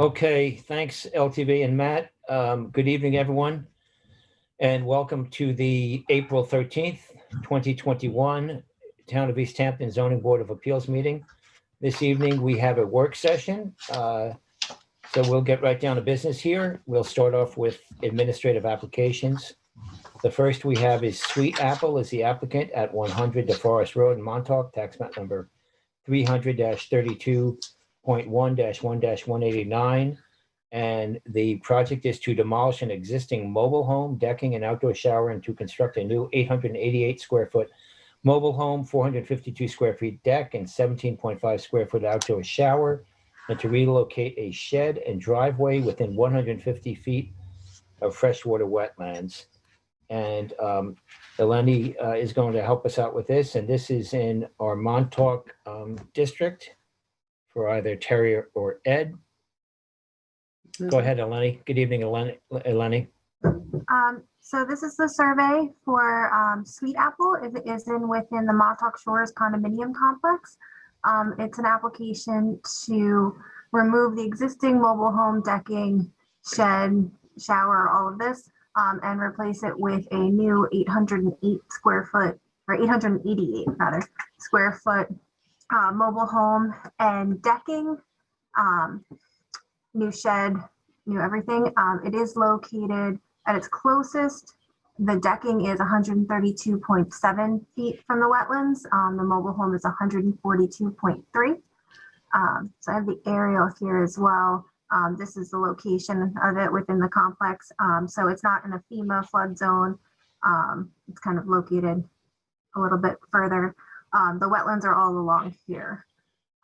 Okay, thanks LTV and Matt. Good evening, everyone, and welcome to the April 13th, 2021 Town of East Hampton Zoning Board of Appeals meeting. This evening, we have a work session, so we'll get right down to business here. We'll start off with administrative applications. The first we have is Sweet Apple is the applicant at 100 DeForest Road in Montauk, tax map number 300-32.1-1-189. And the project is to demolish an existing mobile home, decking, and outdoor shower, and to construct a new 888 square foot mobile home, 452 square feet deck, and 17.5 square foot outdoor shower, and to relocate a shed and driveway within 150 feet of freshwater wetlands. And Eleni is going to help us out with this, and this is in our Montauk district for either Terry or Ed. Go ahead, Eleni. Good evening, Eleni. So this is the survey for Sweet Apple. It is within the Montauk Shores condominium complex. It's an application to remove the existing mobile home, decking, shed, shower, all of this, and replace it with a new 808 square foot, or 888 rather, square foot mobile home and decking, new shed, new everything. It is located at its closest. The decking is 132.7 feet from the wetlands. The mobile home is 142.3. So I have the aerial here as well. This is the location of it within the complex. So it's not in a FEMA flood zone. It's kind of located a little bit further. The wetlands are all along here.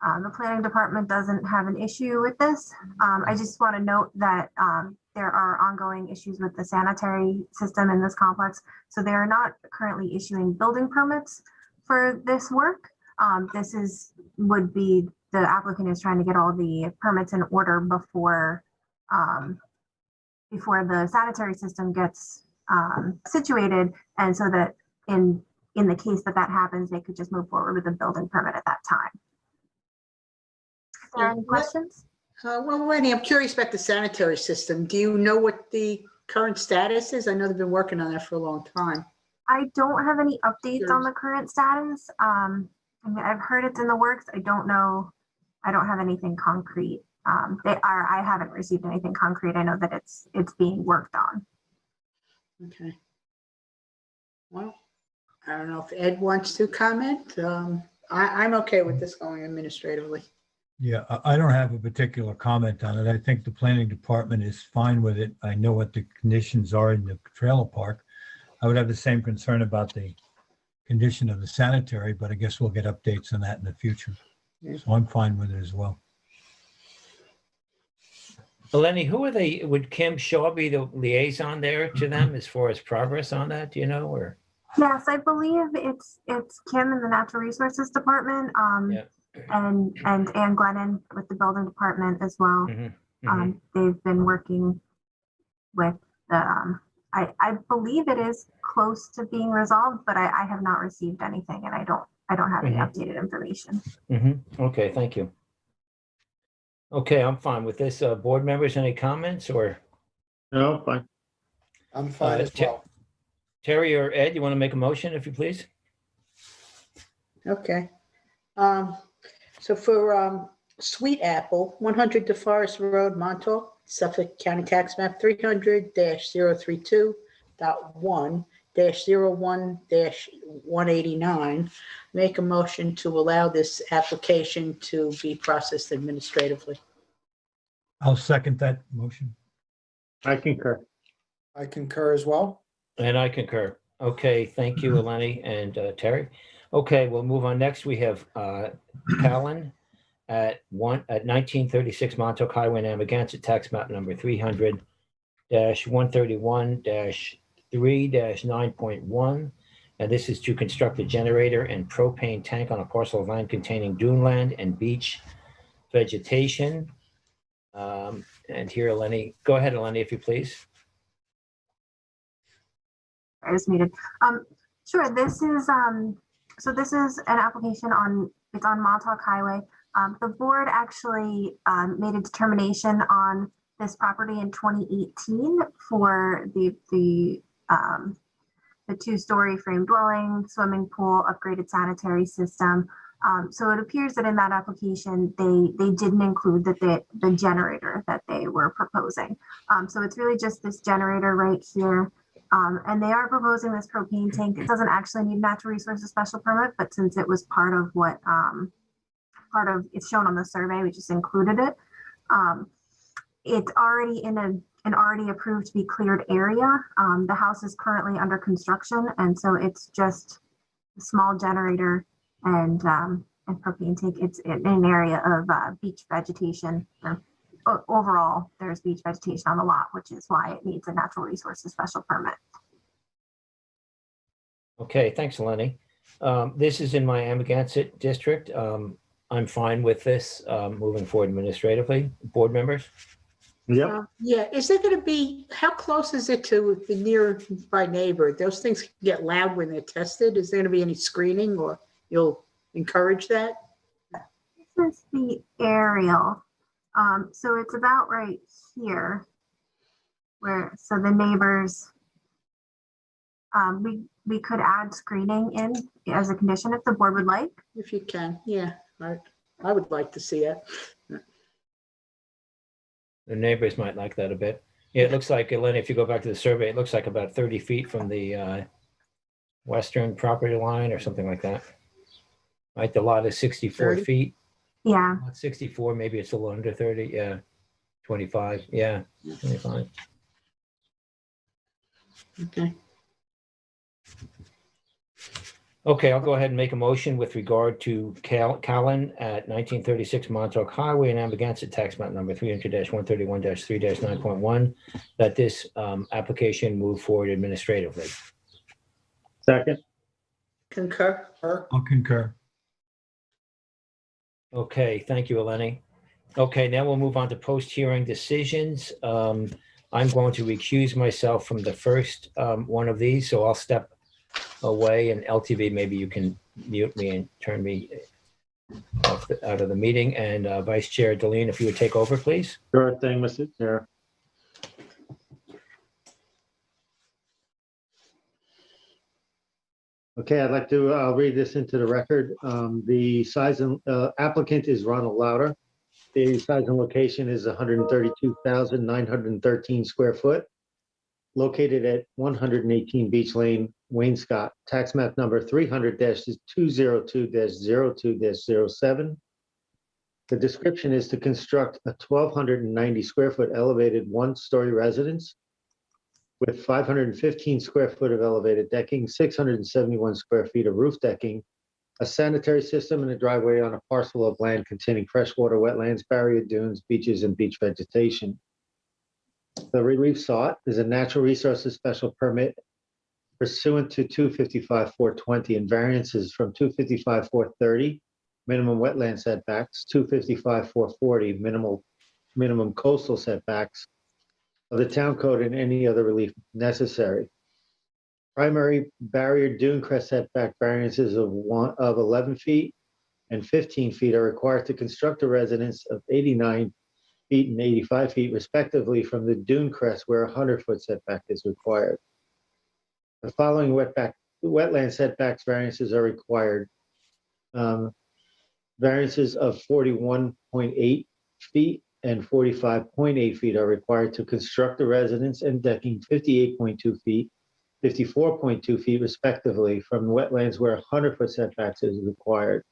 The planning department doesn't have an issue with this. I just want to note that there are ongoing issues with the sanitary system in this complex. So they are not currently issuing building permits for this work. Would be the applicant is trying to get all the permits in order before the sanitary system gets situated, and so that in the case that happens, they could just move forward with a building permit at that time. Are there any questions? Well, Lenny, I'm curious about the sanitary system. Do you know what the current status is? I know they've been working on that for a long time. I don't have any updates on the current status. I mean, I've heard it's in the works. I don't know. I don't have anything concrete. I haven't received anything concrete. I know that it's being worked on. Okay. Well, I don't know if Ed wants to comment. I'm okay with this going administratively. Yeah, I don't have a particular comment on it. I think the planning department is fine with it. I know what the conditions are in the trailer park. I would have the same concern about the condition of the sanitary, but I guess we'll get updates on that in the future. Yeah. So I'm fine with it as well. Eleni, who are they? Would Kim Shaw be the liaison there to them as far as progress on that? Do you know? Or yes, I believe it's Kim in the Natural Resources Department. Yeah. And Ann Glennon with the building department as well. They've been working with the, I believe it is close to being resolved, but I have not received anything, and I don't have any updated information. Okay, thank you. Okay, I'm fine with this. Board members, any comments or? No, fine. I'm fine as well. Terry or Ed, you want to make a motion, if you please? Okay. So for Sweet Apple, 100 DeForest Road, Montauk, Suffolk County Tax Map 300-032.1-01-189, make a motion to allow this application to be processed administratively. I'll second that motion. I concur. I concur as well. And I concur. Okay, thank you, Eleni and Terry. Okay, we'll move on. Next, we have Palin at 1936 Montauk Highway in Amagansett, tax map number 300-131-3-9.1. And this is to construct a generator and propane tank on a parcel of land containing dune land and beach vegetation. And here, Eleni, go ahead, Eleni, if you please. I was muted. Sure. This is so this is an application on Montauk Highway. The board actually made a determination on this property in 2018 for the 2-story frame dwelling, swimming pool, upgraded sanitary system. So it appears that in that application, they didn't include the generator that they were proposing. So it's really just this generator right here. And they are proposing this propane tank. It doesn't actually need natural resources special permit, but since it was part of what, it's shown on the survey, we just included it. It's already in an already approved to be cleared area. The house is currently under construction, and so it's just a small generator and propane tank. It's in an area of beach vegetation. Overall, there's beach vegetation on the lot, which is why it needs a natural resources special permit. Okay, thanks, Lenny. This is in my Amagansett district. I'm fine with this moving forward administratively. Board members? Yep. Yeah, is there going to be, how close is it to the nearby neighbor? Those things can get loud when they're tested. Is there going to be any screening, or you'll encourage that? This is the aerial. So it's about right here so the neighbors, we could add screening in as a condition if the board would like. If you can, yeah, I would like to see it. The neighbors might like that a bit. Yeah, it looks like, Elena, if you go back to the survey, it looks like about 30 feet from the western property line or something like that. Right, the lot is 64 30? feet. Yeah. Not 64, maybe it's a little under 30, yeah. 25, yeah, 25. Okay. Okay, I'll go ahead and make a motion with regard to Callan at 1936 Montauk Highway in Amagansett, tax map number 300-131-3-9.1, that this application move forward administratively. Second. Concur? I'll concur. Okay, thank you, Eleni. Okay, now we'll move on to post-hearing decisions. I'm going to recuse myself from the first one of these, so I'll step away, and LTV, maybe you can mute me and turn me out of the meeting. And Vice Chair Deline, if you would take over, please. Sure thing, Mr. Chair. Okay, I'd like to read this into the record. The size and applicant is Ronald Lauder. The size and location is 132,913 square foot, located at 118 Beach Lane, Wainscott, tax map number 300-202-02-07. The description is to construct a 1,290 square foot elevated 1-story residence with 515 square foot of elevated decking, 671 square feet of roof decking, a sanitary system, and a driveway on a parcel of land containing freshwater wetlands, barrier dunes, beaches, and beach vegetation. The relief sought is a natural resources special permit pursuant to 255-420 and variances from 255-430, minimum wetland setbacks, 255-440, minimum coastal setbacks of the town code, and any other relief necessary. Primary barrier dune crest setback variances of 11 feet and 15 feet are required to construct a residence of 89 feet and 85 feet respectively from the dune crest, where a 100-foot setback is required. The following wetland setbacks variances are required. Variances of 41.8 feet and 45.8 feet are required to construct a residence and decking 58.2 feet, 54.2 feet respectively from wetlands where 100-foot setbacks is required.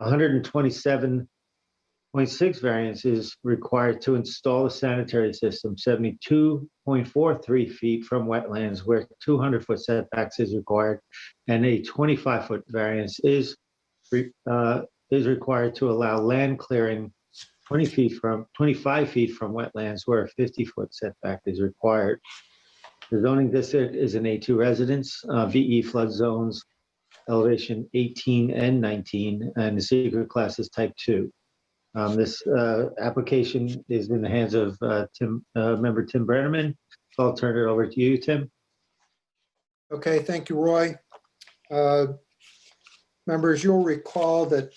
127.6 variances required to install a sanitary system, 72.43 feet from wetlands where 200-foot setbacks is required, and a 25-foot variance is required to allow land clearing 25 feet from wetlands where a 50-foot setback is required. The zoning district is an A2 residence, VE flood zones, elevation 18 and 19, and the secret class is type 2. This application is in the hands of member Tim Brennerman. So I'll turn it over to you, Tim. Okay, thank you, Roy. Members, you'll recall that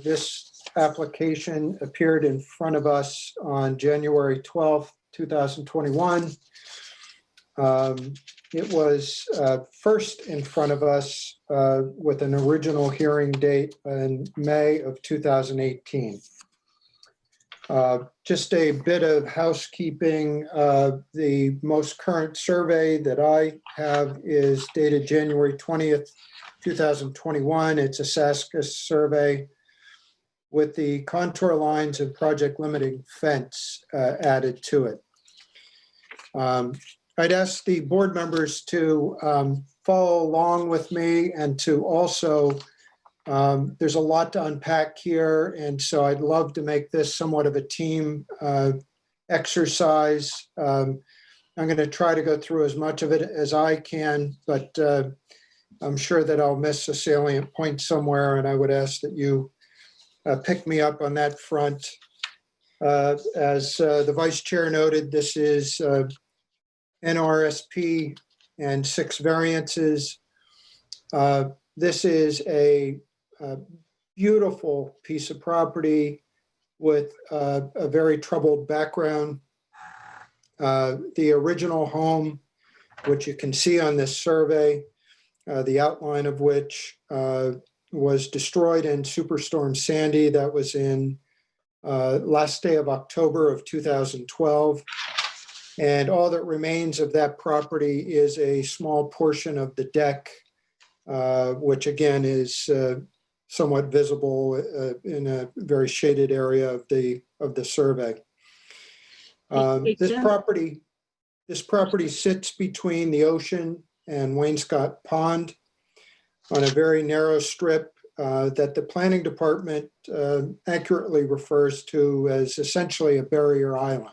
this application appeared in front of us on January 12th, 2021. It was first in front of us with an original hearing date in May of 2018. Just a bit of housekeeping. The most current survey that I have is dated January 20th, 2021. It's a SASCUS survey with the contour lines and project limiting fence added to it. I'd ask the board members to follow along with me and to also, there's a lot to unpack here. And so I'd love to make this somewhat of a team exercise. I'm going to try to go through as much of it as I can, but I'm sure that I'll miss a salient point somewhere. And I would ask that you pick me up on that front. As the vice chair noted, this is NRSP and 6 variances. This is a beautiful piece of property with a very troubled background. The original home, which you can see on this survey, the outline of which was destroyed in Superstorm Sandy. That was in last day of October of 2012. And all that remains of that property is a small portion of the deck, which again is somewhat visible in a very shaded area of the survey. This property sits between the ocean and Wainscott Pond on a very narrow strip that the planning department accurately refers to as essentially a barrier island.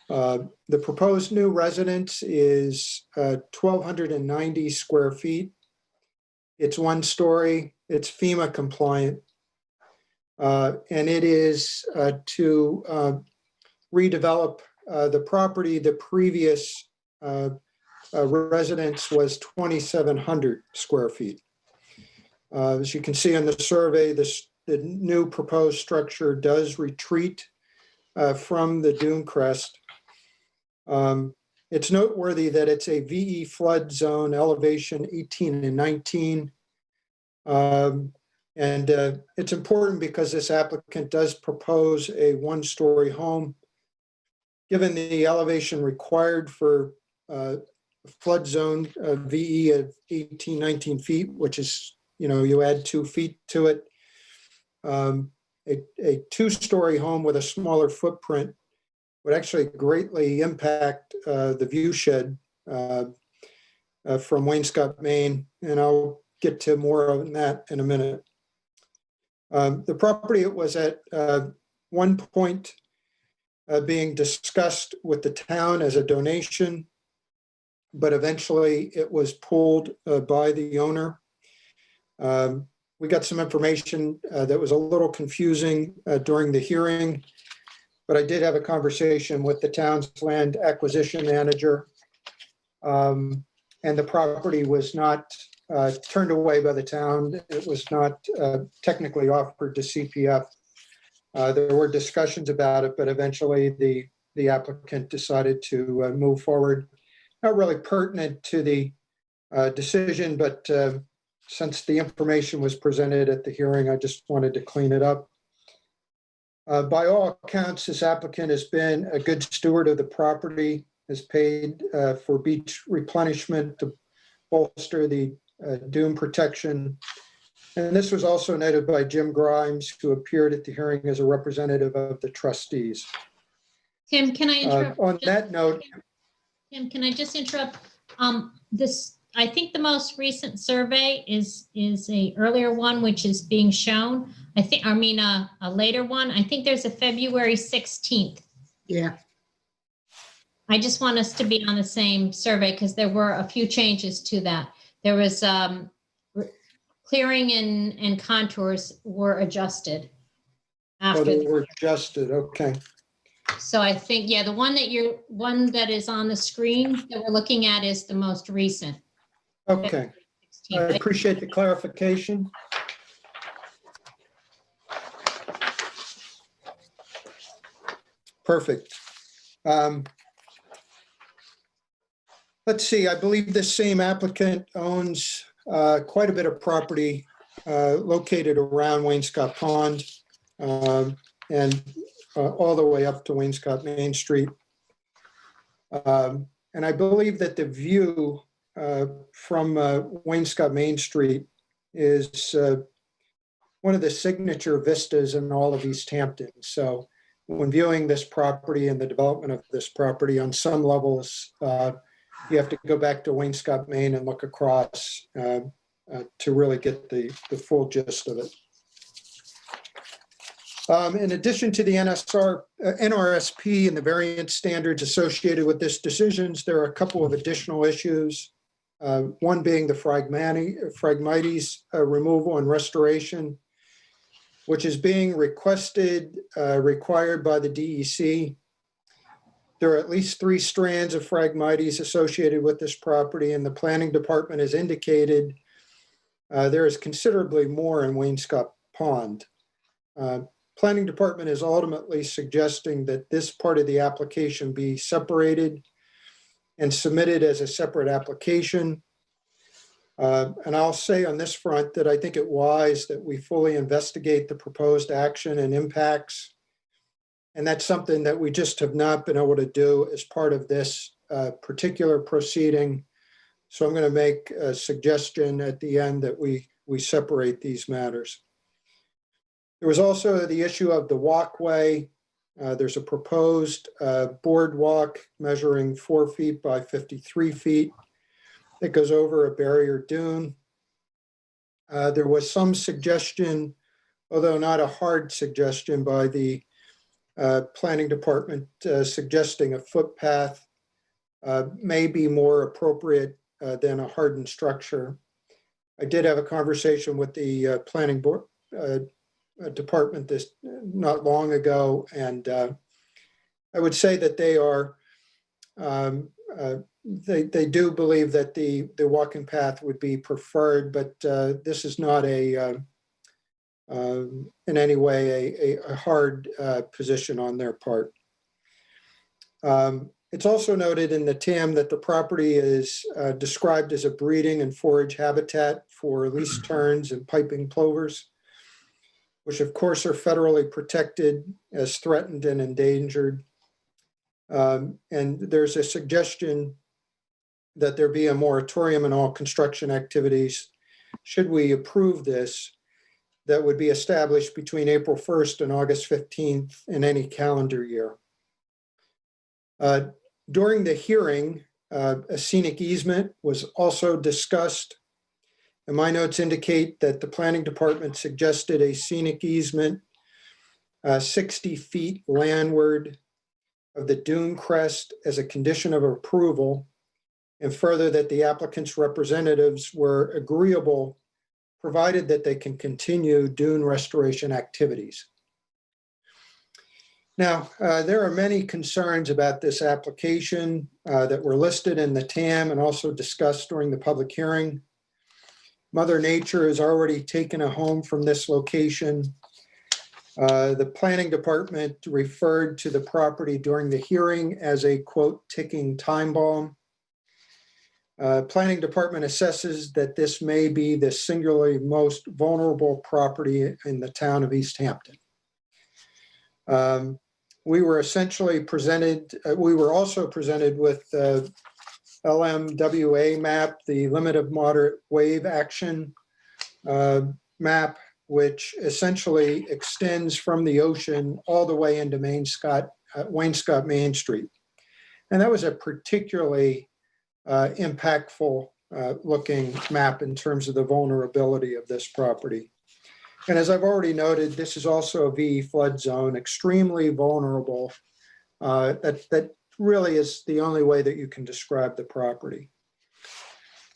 The proposed new residence is 1,290 square feet. It's 1 story, it's FEMA compliant, and it is to redevelop the property. The previous residence was 2,700 square feet. As you can see on the survey, the new proposed structure does retreat from the dune crest. It's noteworthy that it's a VE flood zone, elevation 18 and 19. And it's important because this applicant does propose a 1-story home. Given the elevation required for flood zone VE of 18, 19 feet, which is, you add 2 feet to it, a 2-story home with a smaller footprint would actually greatly impact the view shed from Wainscott, Maine, and I'll get to more on that in a minute. The property was at one point being discussed with the town as a donation, but eventually it was pulled by the owner. We got some information that was a little confusing during the hearing, but I did have a conversation with the town's land acquisition manager, and the property was not turned away by the town. It was not technically offered to CPF. There were discussions about it, but eventually the applicant decided to move forward. Not really pertinent to the decision, but since the information was presented at the hearing, I just wanted to clean it up. By all accounts, this applicant has been a good steward of the property, has paid for beach replenishment to bolster the dune protection. And this was also noted by Jim Grimes, who appeared at the hearing as a representative of the trustees. Tim, can I interrupt? On that note, Tim, can I just interrupt? I think the most recent survey is a earlier one, which is being shown. A later one. I think there's a February 16th. Yeah. I just want us to be on the same survey because there were a few changes to that. There was clearing and contours were adjusted after. they were adjusted, okay. So I think, yeah, the one that is on the screen that we're looking at is the most recent. Okay, I appreciate the clarification. Perfect. Let's see, I believe this same applicant owns quite a bit of property located around Wainscott Pond and all the way up to Wainscott Main Street. And I believe that the view from Wainscott Main Street is one of the signature vistas in all of East Hampton. So when viewing this property and the development of this property, on some levels, you have to go back to Wainscott, Maine and look across to really get the full gist of it. In addition to the NRSP and the variance standards associated with this decisions, there are a couple of additional issues. One being the Phragmites removal and restoration, which is being required by the DEC. There are at least 3 strands of Phragmites associated with this property, and the planning department has indicated there is considerably more in Wainscott Pond. Planning department is ultimately suggesting that this part of the application be separated and submitted as a separate application. And I'll say on this front that I think it wise that we fully investigate the proposed action and impacts. And that's something that we just have not been able to do as part of this particular proceeding. So I'm going to make a suggestion at the end that we separate these matters. There was also the issue of the walkway. There's a proposed boardwalk measuring 4 feet by 53 feet that goes over a barrier dune. There was some suggestion, although not a hard suggestion, by the planning department suggesting a footpath may be more appropriate than a hardened structure. I did have a conversation with the planning board department this not long ago, and I would say that they are they do believe that the walking path would be preferred, but this is not a in any way a hard position on their part. It's also noted in the TAM that the property is described as a breeding and forage habitat for least terns and piping plovers, which of course are federally protected as threatened and endangered. And there's a suggestion that there be a moratorium on all construction activities, should we approve this, that would be established between April 1st and August 15th in any calendar year. During the hearing, a scenic easement was also discussed. And my notes indicate that the planning department suggested a scenic easement 60 feet landward of the dune crest as a condition of approval, and further that the applicant's representatives were agreeable provided that they can continue dune restoration activities. Now, there are many concerns about this application that were listed in the TAM and also discussed during the public hearing. Mother Nature has already taken a home from this location. The planning department referred to the property during the hearing as a, quote, ticking time bomb. Planning department assesses that this may be the singularly most vulnerable property in the town of East Hampton. We were essentially presented, we were also presented with LMWA map, the limit of moderate wave action map, which essentially extends from the ocean all the way into Wainscott Main Street. And that was a particularly impactful looking map in terms of the vulnerability of this property. And as I've already noted, this is also a VE flood zone, extremely vulnerable. That really is the only way that you can describe the property.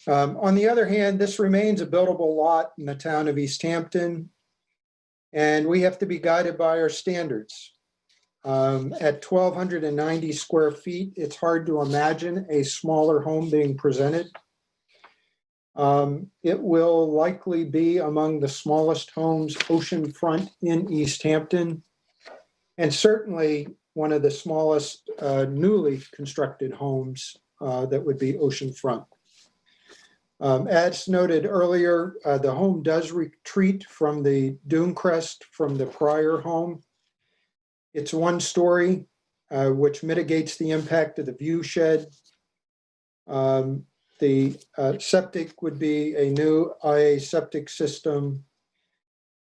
On the other hand, this remains a buildable lot in the town of East Hampton, and we have to be guided by our standards. At 1,290 square feet, it's hard to imagine a smaller home being presented. It will likely be among the smallest homes oceanfront in East Hampton. And certainly one of the smallest newly constructed homes that would be oceanfront. As noted earlier, the home does retreat from the dune crest from the prior home. It's 1 story, which mitigates the impact of the view shed. The septic would be a new IA septic system.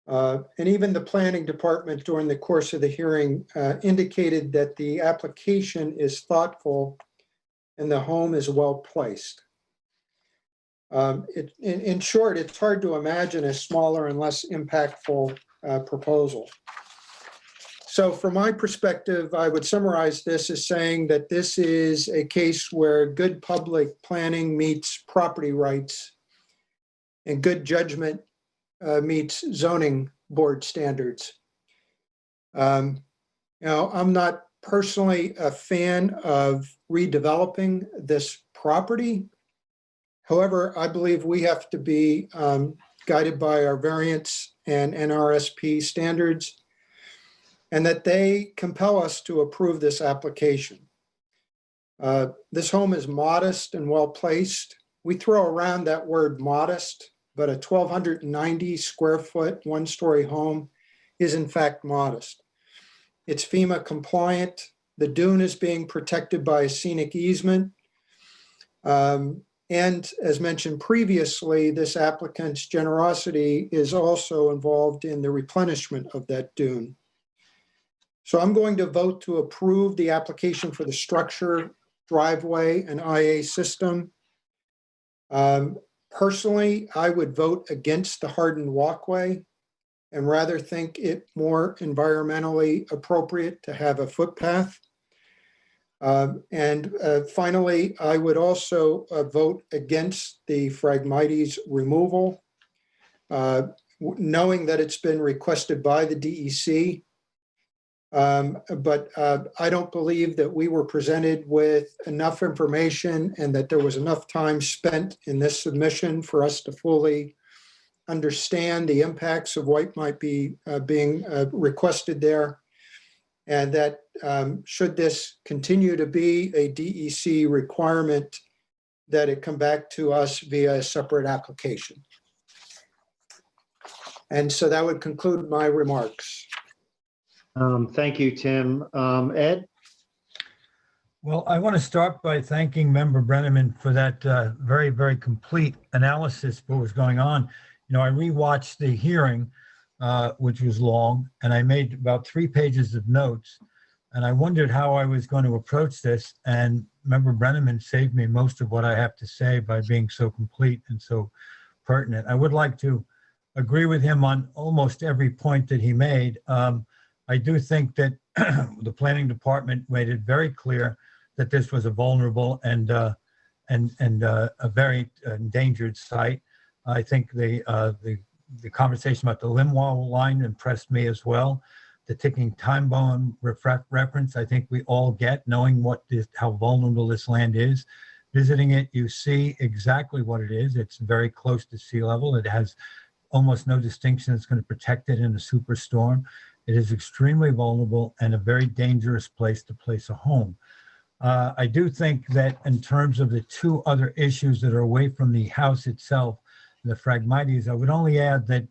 And even the planning department during the course of the hearing indicated that the application is thoughtful and the home is well placed. In short, it's hard to imagine a smaller and less impactful proposal. So from my perspective, I would summarize this as saying that this is a case where good public planning meets property rights and good judgment meets zoning board standards. I'm not personally a fan of redeveloping this property. However, I believe we have to be guided by our variance and NRSP standards, and that they compel us to approve this application. This home is modest and well placed. We throw around that word modest, but a 1,290 square foot, 1-story home is in fact modest. It's FEMA compliant. The dune is being protected by a scenic easement. And as mentioned previously, this applicant's generosity is also involved in the replenishment of that dune. So I'm going to vote to approve the application for the structure, driveway, and IA system. Personally, I would vote against the hardened walkway and rather think it more environmentally appropriate to have a footpath. Finally, I would also vote against the Phragmites removal, knowing that it's been requested by the DEC. But I don't believe that we were presented with enough information and that there was enough time spent in this submission for us to fully understand the impacts of what might be being requested there. And that should this continue to be a DEC requirement, that it come back to us via a separate application. And so that would conclude my remarks. Thank you, Tim. Ed? Well, I want to start by thanking Member Brenneman for that very, very complete analysis of what was going on. You know, I rewatched the hearing, which was long, and I made about 3 pages of notes, and I wondered how I was going to approach this, and Member Brenneman saved me most of what I have to say by being so complete and so pertinent. I would like to agree with him on almost every point that he made. I do think that the planning department made it very clear that this was a vulnerable and a very endangered site. I think the conversation about the limb wall line impressed me as well. The ticking time bomb reference, I think we all get, knowing how vulnerable this land is. Visiting it, you see exactly what it is. It's very close to sea level. It has almost no distinction. It's going to protect it in a superstorm. It is extremely vulnerable and a very dangerous place to place a home. I do think that in terms of the 2 other issues that are away from the house itself, the Phragmites, I would only add that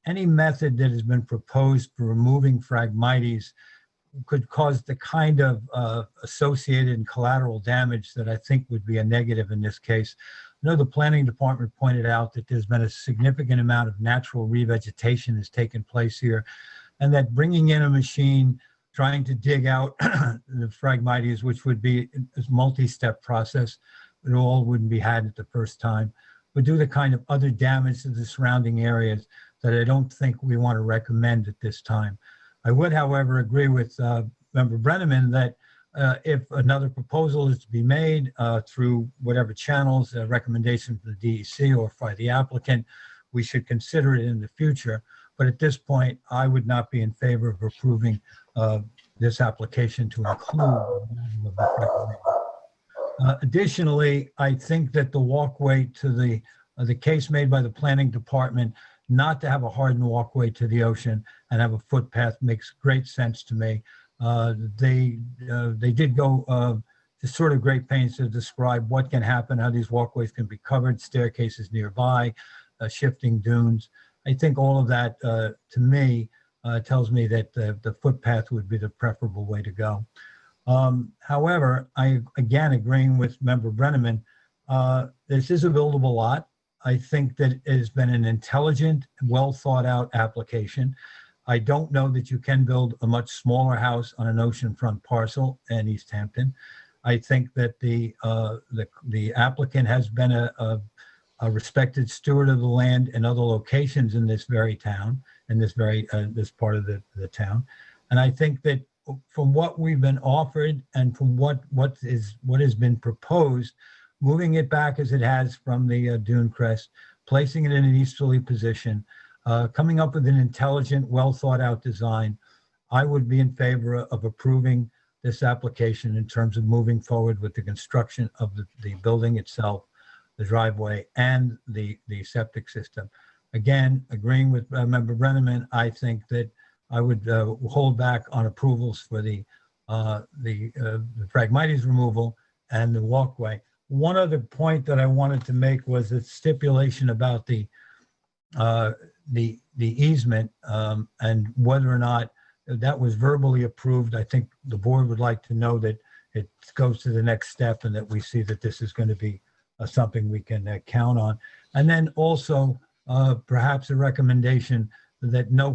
any method that has been proposed for removing Phragmites could cause the kind of associated and collateral damage that I think would be a negative in this case. I know the planning department pointed out that there's been a significant amount of natural revegetation has taken place here, and that bringing in a machine, trying to dig out the Phragmites, which would be a multi-step process, it all wouldn't be had at the first time, would do the kind of other damage to the surrounding areas that I don't think we want to recommend at this time. I would, however, agree with Member Brenneman that if another proposal is to be made through whatever channels, a recommendation from the DEC or by the applicant, we should consider it in the future. But at this point, I would not be in favor of approving this application to include additionally, I think that the walkway to the case made by the planning department not to have a hardened walkway to the ocean and have a footpath makes great sense to me. They did go to sort of great pains to describe what can happen, how these walkways can be covered, staircases nearby, shifting dunes. I think all of that, to me, tells me that the footpath would be the preferable way to go. However, I, again, agreeing with Member Brenneman, this is a buildable lot. I think that it has been an intelligent, well thought out application. I don't know that you can build a much smaller house on an oceanfront parcel in East Hampton. I think that the applicant has been a respected steward of the land in other locations in this very town, in this this part of the town. And I think that from what we've been offered and from what has been proposed, moving it back as it has from the dune crest, placing it in an easterly position, coming up with an intelligent, well thought out design, I would be in favor of approving this application in terms of moving forward with the construction of the building itself, the driveway, and the septic system. Again, agreeing with Member Brenneman, I think that I would hold back on approvals for the Phragmites removal and the walkway. One other point that I wanted to make was a stipulation about the easement and whether or not that was verbally approved. I think the board would like to know that it goes to the next step and that we see that this is going to be something we can count on. And then also perhaps a recommendation that no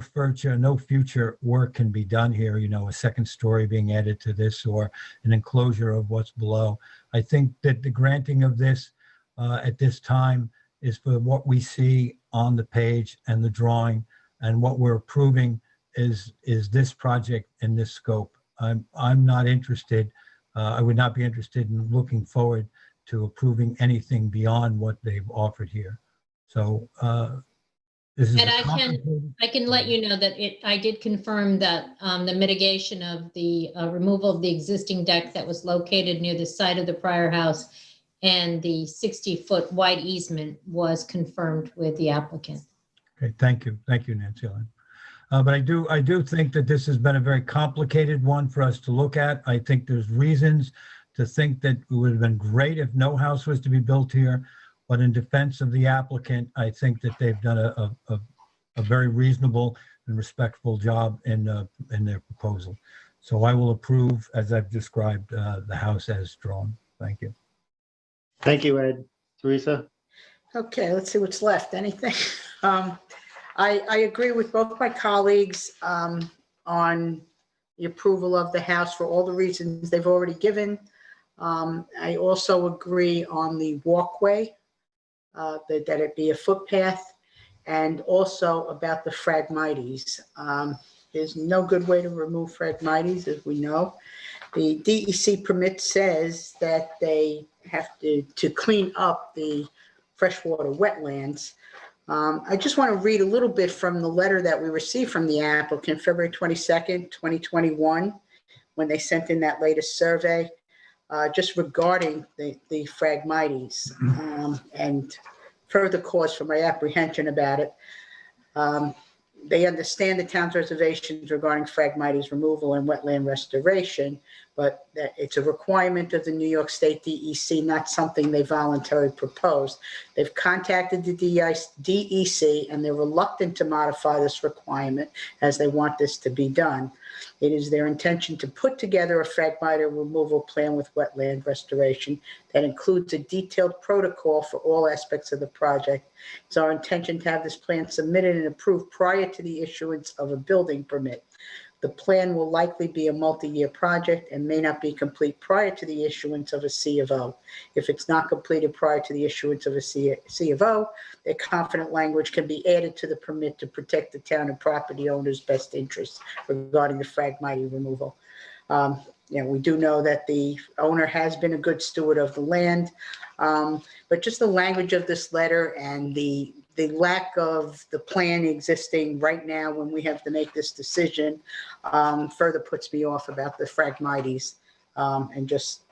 future work can be done here, you know, a second story being added to this or an enclosure of what's below. I think that the granting of this at this time is for what we see on the page and the drawing, and what we're approving is this project in this scope. I'm not interested, I would not be interested in looking forward to approving anything beyond what they've offered here. So this is. And I can let you know that I did confirm that the mitigation of the removal of the existing deck that was located near the site of the prior house and the 60-foot wide easement was confirmed with the applicant. Okay, thank you, Nancy Ellen. But I do think that this has been a very complicated one for us to look at. I think there's reasons to think that it would have been great if no house was to be built here. But in defense of the applicant, I think that they've done a very reasonable and respectful job in their proposal. So I will approve, as I've described, the house as drawn. Thank you. Thank you, Ed. Teresa? Okay, let's see what's left. Anything? I agree with both my colleagues on the approval of the house for all the reasons they've already given. I also agree on the walkway, that it be a footpath, and also about the Phragmites. There's no good way to remove Phragmites, as we know. The DEC permit says that they have to clean up the freshwater wetlands. I just want to read a little bit from the letter that we received from the applicant, February 22nd, 2021, when they sent in that latest survey, just regarding the Phragmites, and further cause for my apprehension about it. They understand the town's reservations regarding Phragmites removal and wetland restoration, but that it's a requirement of the New York State DEC, not something they voluntarily proposed. They've contacted the DEC and they're reluctant to modify this requirement as they want this to be done. It is their intention to put together a Phragmite removal plan with wetland restoration that includes a detailed protocol for all aspects of the project. It's our intention to have this plan submitted and approved prior to the issuance of a building permit. The plan will likely be a multi-year project and may not be complete prior to the issuance of a C of O. If it's not completed prior to the issuance of a C of O, a confident language can be added to the permit to protect the town and property owners' best interests regarding the Phragmite removal. We do know that the owner has been a good steward of the land, but just the language of this letter and the lack of the plan existing right now when we have to make this decision further puts me off about the Phragmites, and just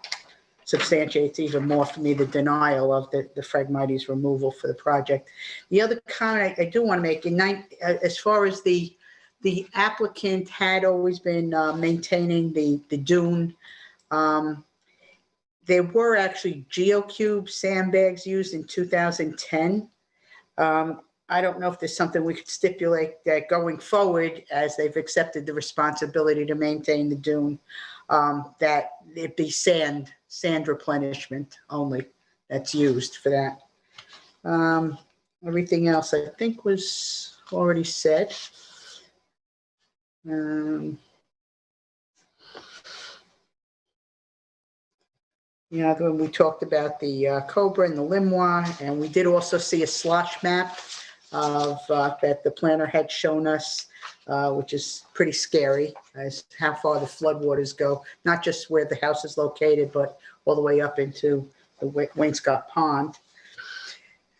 substantiates even more for me the denial of the Phragmites removal for the project. The other comment I do want to make, as far as the the applicant had always been maintaining the dune. There were actually geocube sandbags used in 2010. I don't know if there's something we could stipulate that going forward, as they've accepted the responsibility to maintain the dune, that it be sand replenishment only that's used for that. Everything else I think was already said. Yeah, when we talked about the Cobra and the Limois, and we did also see a slosh map of that the planner had shown us, which is pretty scary as how far the floodwaters go, not just where the house is located, but all the way up into the Wainscott Pond.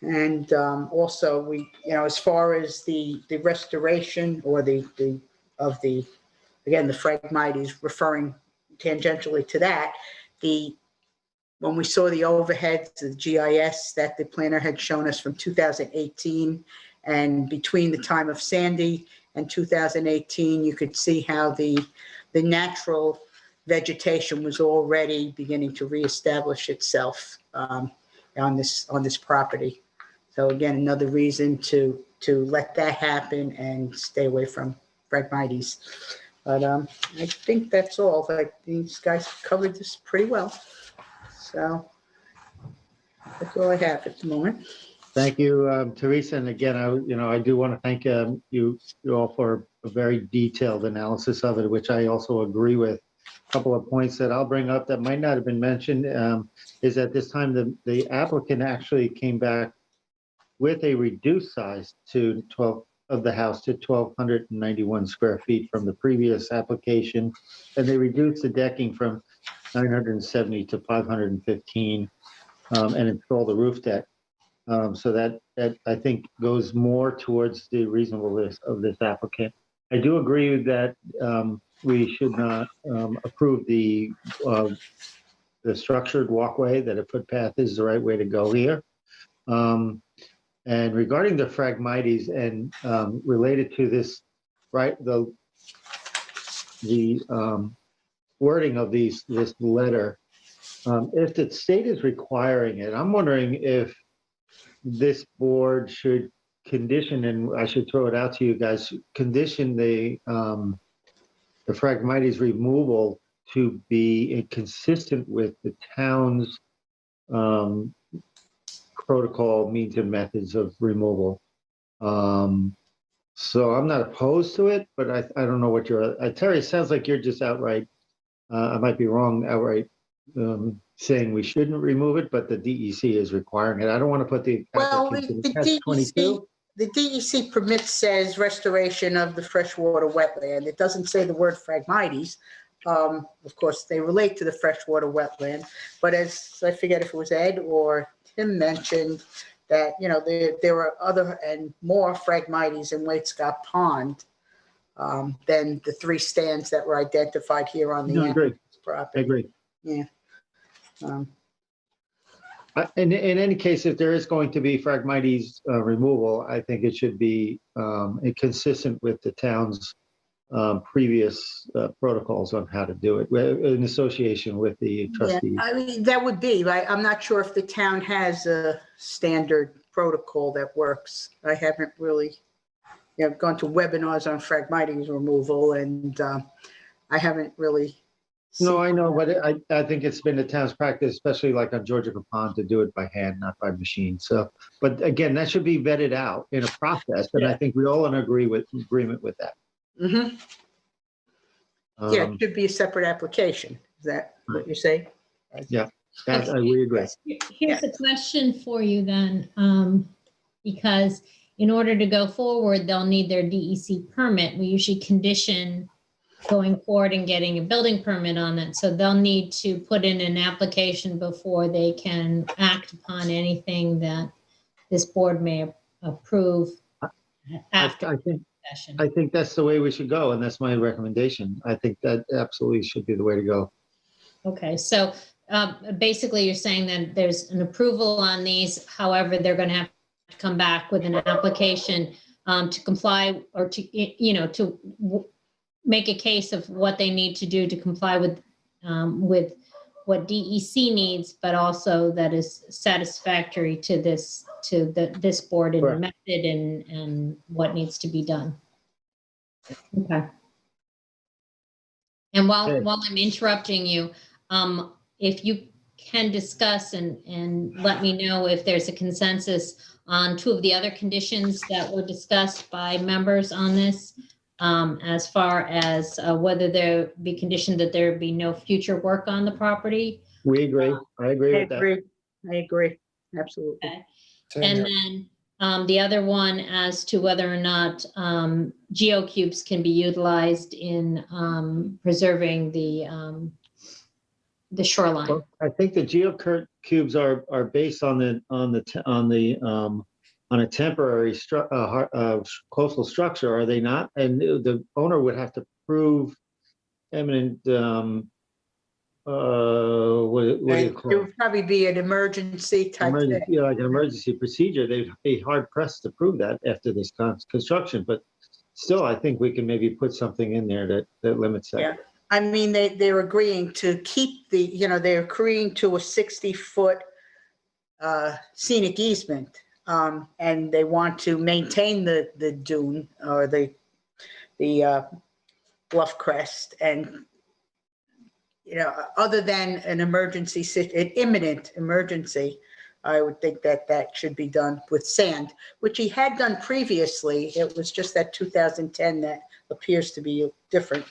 And also we, as far as the restoration or the Phragmites, referring tangentially to that, when we saw the overheads, the GIS that the planner had shown us from 2018, and between the time of Sandy and 2018, you could see how the natural vegetation was already beginning to reestablish itself on this property. So again, another reason to let that happen and stay away from Phragmites. But I think that's all. Like, these guys covered this pretty well. So that's all I have at the moment. Thank you, Teresa. And again, I do want to thank you all for a very detailed analysis of it, which I also agree with. A couple of points that I'll bring up that might not have been mentioned is at this time the applicant actually came back with a reduced size to 12 of the house to 1,291 square feet from the previous application, and they reduced the decking from 970 to 515 and installed a roof deck. So that I think goes more towards the reasonableness of this applicant. I do agree that we should not approve the structured walkway, that a footpath is the right way to go here. And regarding the Phragmites and related to this, right, the wording of this letter, if the state is requiring it, I'm wondering if this board should condition, and I should throw it out to you guys, condition the Phragmites removal to be consistent with the town's protocol, means and methods of removal. So I'm not opposed to it, but I don't know what you're, Terry, it sounds like you're just outright, I might be wrong, outright saying we shouldn't remove it, but the DEC is requiring it. I don't want to put the the DEC permit says restoration of the freshwater wetland. It doesn't say the word Phragmites. Of course, they relate to the freshwater wetland, but as I forget if it was Ed or Tim mentioned, that there were other and more Phragmites in Wainscott Pond than the 3 stands that were identified here on the property. I agree. Yeah. In any case, if there is going to be Phragmites removal, I think it should be consistent with the town's previous protocols on how to do it, in association with the trustees. Yeah, I mean, that would be, right? I'm not sure if the town has a standard protocol that works. I haven't really, gone to webinars on Phragmites removal, and I haven't really. No, I know, but I think it's been the town's practice, especially like on Georgia Pond, to do it by hand, not by machine. So, but again, that should be vetted out in a process, and I think we all in agreement with that. Mm-hmm. Yeah, it should be a separate application. Is that what you say? Yeah, we agree. Here's a question for you then, because in order to go forward, they'll need their DEC permit. We usually condition going forward and getting a building permit on it. So they'll need to put in an application before they can act upon anything that this board may approve after. I think that's the way we should go, and that's my recommendation. I think that absolutely should be the way to go. Okay, so basically you're saying that there's an approval on these, however, they're going to have to come back with an application to comply or to, make a case of what they need to do to comply with what DEC needs, but also that is satisfactory to this board and Correct. method and what needs to be done. Okay. And while I'm interrupting you, if you can discuss and let me know if there's a consensus on two of the other conditions that were discussed by members on this, as far as whether there be conditioned that there be no future work on the properity. We agree. I agree with that. I agree. Absolutely. Okay. Same And here. then the other one as to whether or not geocubes can be utilized in preserving the shoreline. Well, I think the geocubes are based on a temporary coastal structure, are they not? And the owner would have to prove eminent, what do you It call it? would probably be an emergency type thing. Emergency, like an emergency procedure. They'd be hard pressed to prove that after this construction, but still, I think we can maybe put something in there that limits that. Yeah. I mean, they're agreeing to keep they're agreeing to a 60-foot scenic easement. And they want to maintain the dune or the bluff crest, and other than an emergency, an imminent emergency, I would think that should be done with sand, which he had done previously. It was just that 2010 that appears to be different.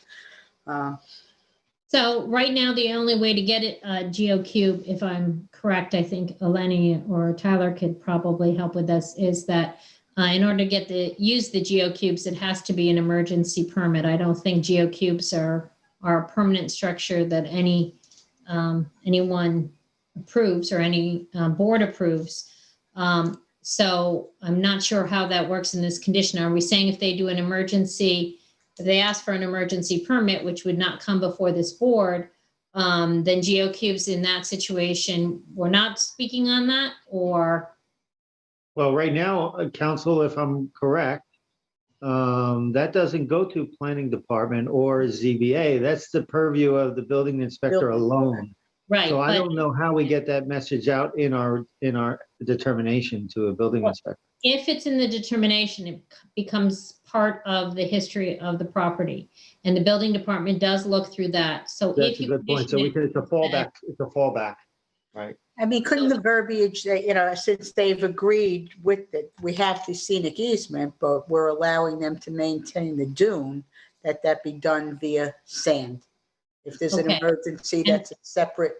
So right now, the only way to get it GeoCube, if I'm correct, I think Eleni or Tyler could probably help with this, is that in order to use the GeoCubes, it has to be an emergency permit. I don't think GeoCubes are a permanent structure that anyone approves or any board approves. So I'm not sure how that works in this condition. Are we saying if they do an emergency, if they ask for an emergency permit, which would not come before this board, then GeoCubes in that situation, we're not speaking on that, or? Well, right now, council, if I'm correct, that doesn't go to planning department or ZBA. That's the purview of the building inspector alone. Right. So I don't know how we get that message out in our determination to a building inspector. If it's in the determination, it becomes part of the history of the property, and the building department does look through that. So That's if a you good point. So it's a fallback. It's a fallback, right? I mean, couldn't the verbiage, since they've agreed with it, we have the scenic easement, but we're allowing them to maintain the dune, that be done via sand? If there's an Okay. emergency, that's a separate.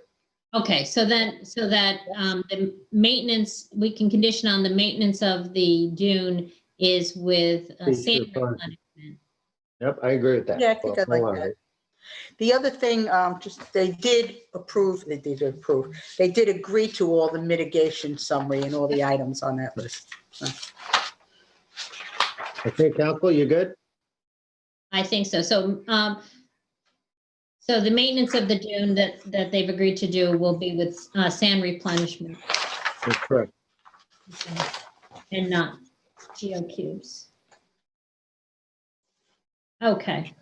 Okay, so that the maintenance, we can condition on the maintenance of the dune is with sand replenishment. Yep, I agree with that. Yeah, I think I'd like that. The other thing, they did agree to all the mitigation summary and all the items on that list. Okay, council, you good? I think so. So the maintenance of the dune that they've agreed to do will be with sand replenishment That's correct. and not GeoCubes. Okay.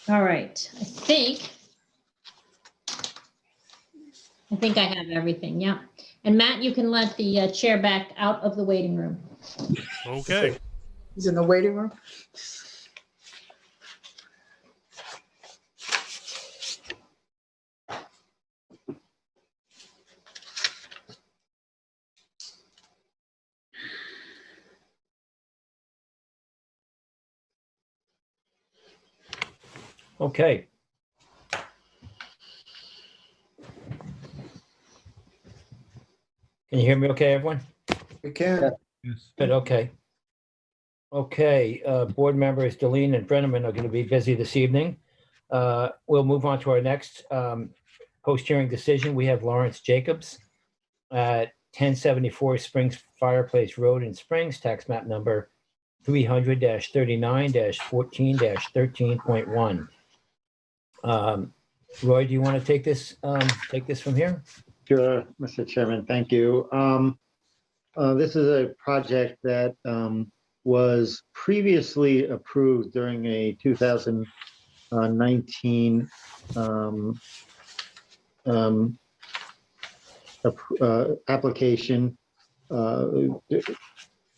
All right. I think I have everything. Yeah. And Matt, you can let the chair back out of the waiting room. Okay. He's in the waiting room. Okay. Can you hear me okay, everyone? We can. Yes. Good, okay. Okay, board members Deline and Brenneman are going to be busy this evening. We'll move on to our next post-hearing decision. We have Lawrence Jacobs at 1074 Springs Fireplace Road in Springs, tax map number 300-39-14-13.1. Roy, do you want to take this from here? Sure, Mr. Chairman, thank you. This is a project that was previously approved during a 2019 application.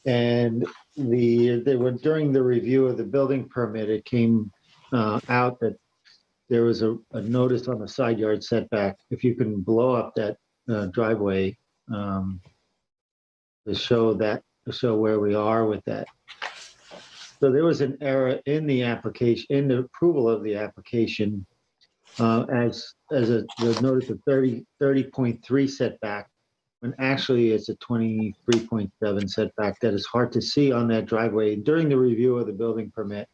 And they were during the review of the building permit, it came out that there was a notice on the side yard setback. If you can blow up that driveway to show where we are with that. So there was an error in the application, in the approval of the application, as the notice of 30.3 setback, when actually it's a 23.7 setback. That is hard to see on that driveway. During the review of the building permit,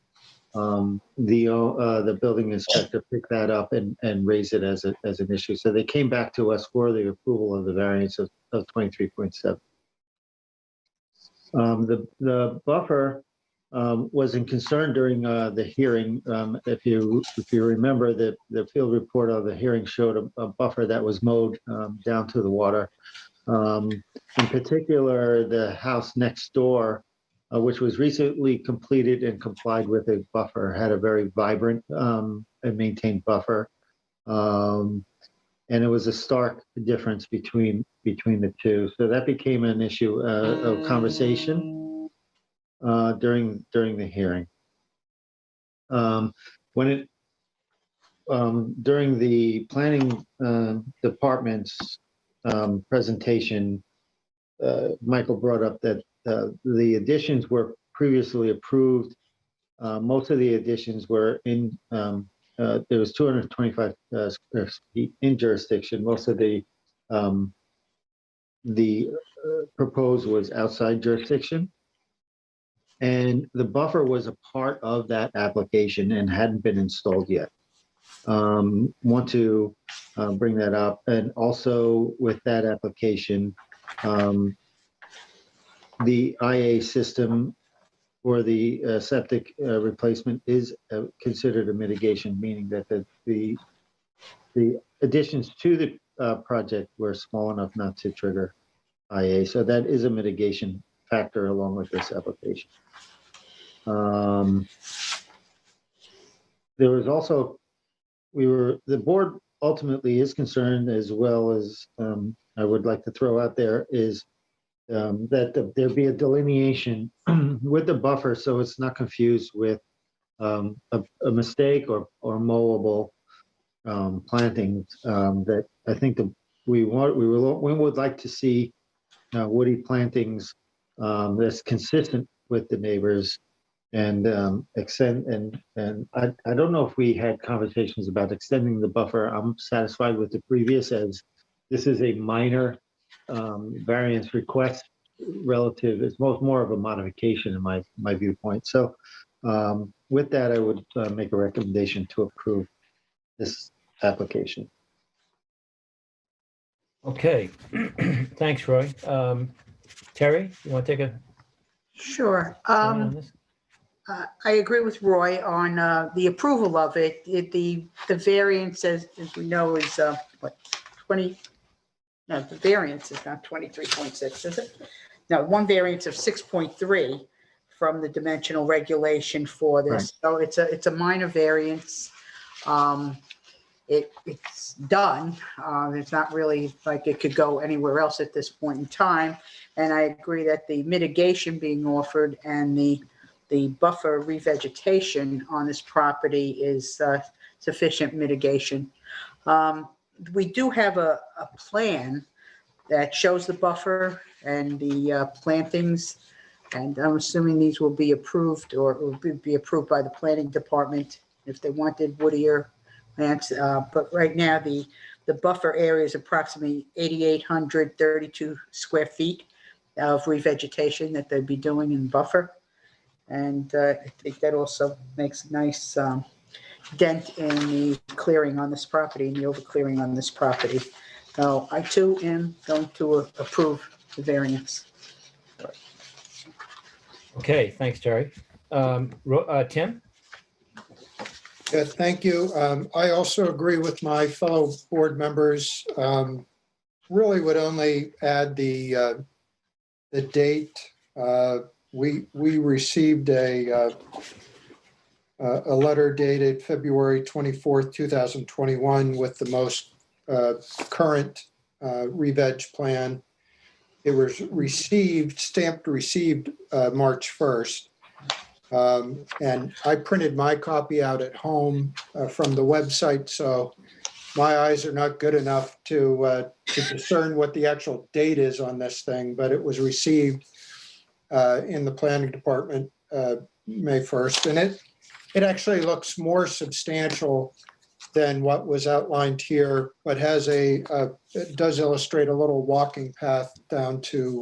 the building inspector picked that up and raised it as an issue. So they came back to us for the approval of the variance of 23.7. The buffer was in concern during the hearing. If you remember, the field report of the hearing showed a buffer that was mowed down to the water. In particular, the house next door, which was recently completed and complied with a buffer, had a very vibrant and maintained buffer. And it was a stark difference between the two. So that became an issue of conversation during the hearing. During the planning department's presentation, Michael brought up that the additions were previously approved. Most of the additions were in, there was 225 square feet in jurisdiction. Most of the proposed was outside jurisdiction. And the buffer was a part of that application and hadn't been installed yet. Want to bring that up. And also with that application, the IA system for the septic replacement is considered a mitigation, meaning that the additions to the project were small enough not to trigger IA. So that is a mitigation factor along with this application. There was also, the board ultimately is concerned, as well as I would like to throw out there, is that there be a delineation with the buffer so it's not confused with a mistake or mowable plantings. That I think we would like to see woody plantings that's consistent with the neighbors and extend. And I don't know if we had conversations about extending the buffer. I'm satisfied with the previous, as this is a minor variance request relative. It's more of a modification in my viewpoint. So with that, I would make a recommendation to approve this application. Okay, thanks, Roy. Terry, you want to take a Sure. turn on this? I agree with Roy on the approval of it. The variance, as we know, is what, 20? No, the variance is not 23.6, is it? No, one variance of 6.3 from the dimensional regulation for this. So it's a minor variance. It's done. It's not really like it could go anywhere else at this point in time. And I agree that the mitigation being offered and the buffer revegetation on this property is sufficient mitigation. We do have a plan that shows the buffer and the plantings, and I'm assuming these will be approved or will be approved by the planning department if they wanted woodier plants. But right now, the buffer area is approximately 8,832 square feet of revegetation that they'd be doing in buffer. And I think that also makes a nice dent in the clearing on this property and the overclearing on this property. So I too am going to approve the variance. Okay, thanks, Terry. Tim? Yeah, thank you. I also agree with my fellow board members. Really would only add the date we received a letter dated February 24th, 2021 with the most current re-veg plan. It was stamped received March 1st. And I printed my copy out at home from the website, so my eyes are not good enough to discern what the actual date is on this thing, but it was received in the planning department May 1st. And it actually looks more substantial than what was outlined here, but has it does illustrate a little walking path down to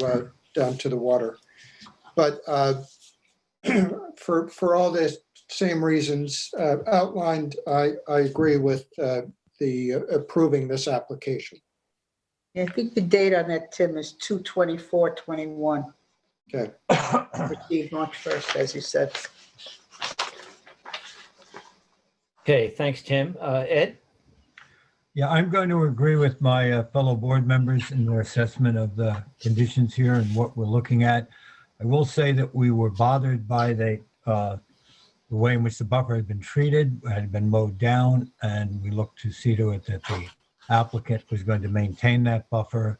the water. But for all the same reasons outlined, I agree with the approving this application. I think the date on that, Tim, is 2/24/21. Okay. Received March 1st, as you said. Okay, thanks, Tim. Ed? Yeah, I'm going to agree with my fellow board members in their assessment of the conditions here and what we're looking at. I will say that we were bothered by the way in which the buffer had been treated, had been mowed down, and we looked to see to it that the applicant was going to maintain that buffer.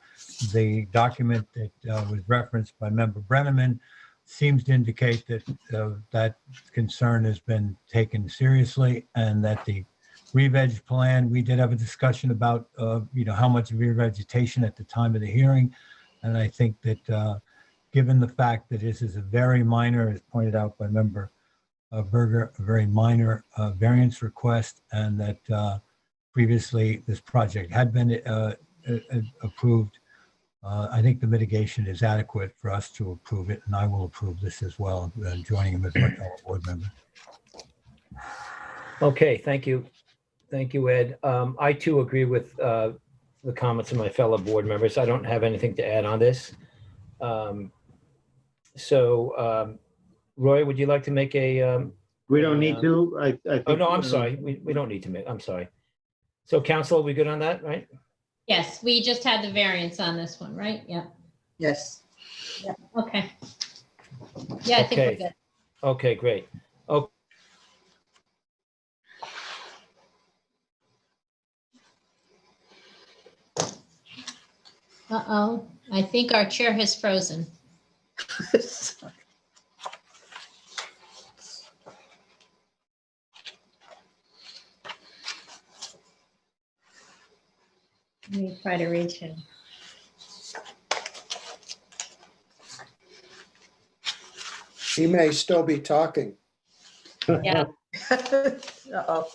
The document that was referenced by Member Brenneman seems to indicate that that concern has been taken seriously, and that the re-veg plan, we did have a discussion about how much revegetation at the time of the hearing, and I think that given the fact that this is a very minor, as pointed out by Member Berger, a very minor variance request, and that previously this project had been approved, I think the mitigation is adequate for us to approve it, and I will approve this as well, joining him as my fellow board member. Okay, thank you. Thank you, Ed. I too agree with the comments of my fellow board members. I don't have anything to add on this. Roy, would you like to make a? We don't need to. I think, Oh, no, I'm sorry. We don't need to make, I'm sorry. So council, are we good on that, right? Yes, we just had the variance on this one, right? Yeah. Yes. Yeah. Okay. Yeah, I think we're Okay. good. Okay, great. Oh, Uh-oh, I think our chair has frozen. Let me try to reach him. He may still be talking. Yeah. Uh-oh.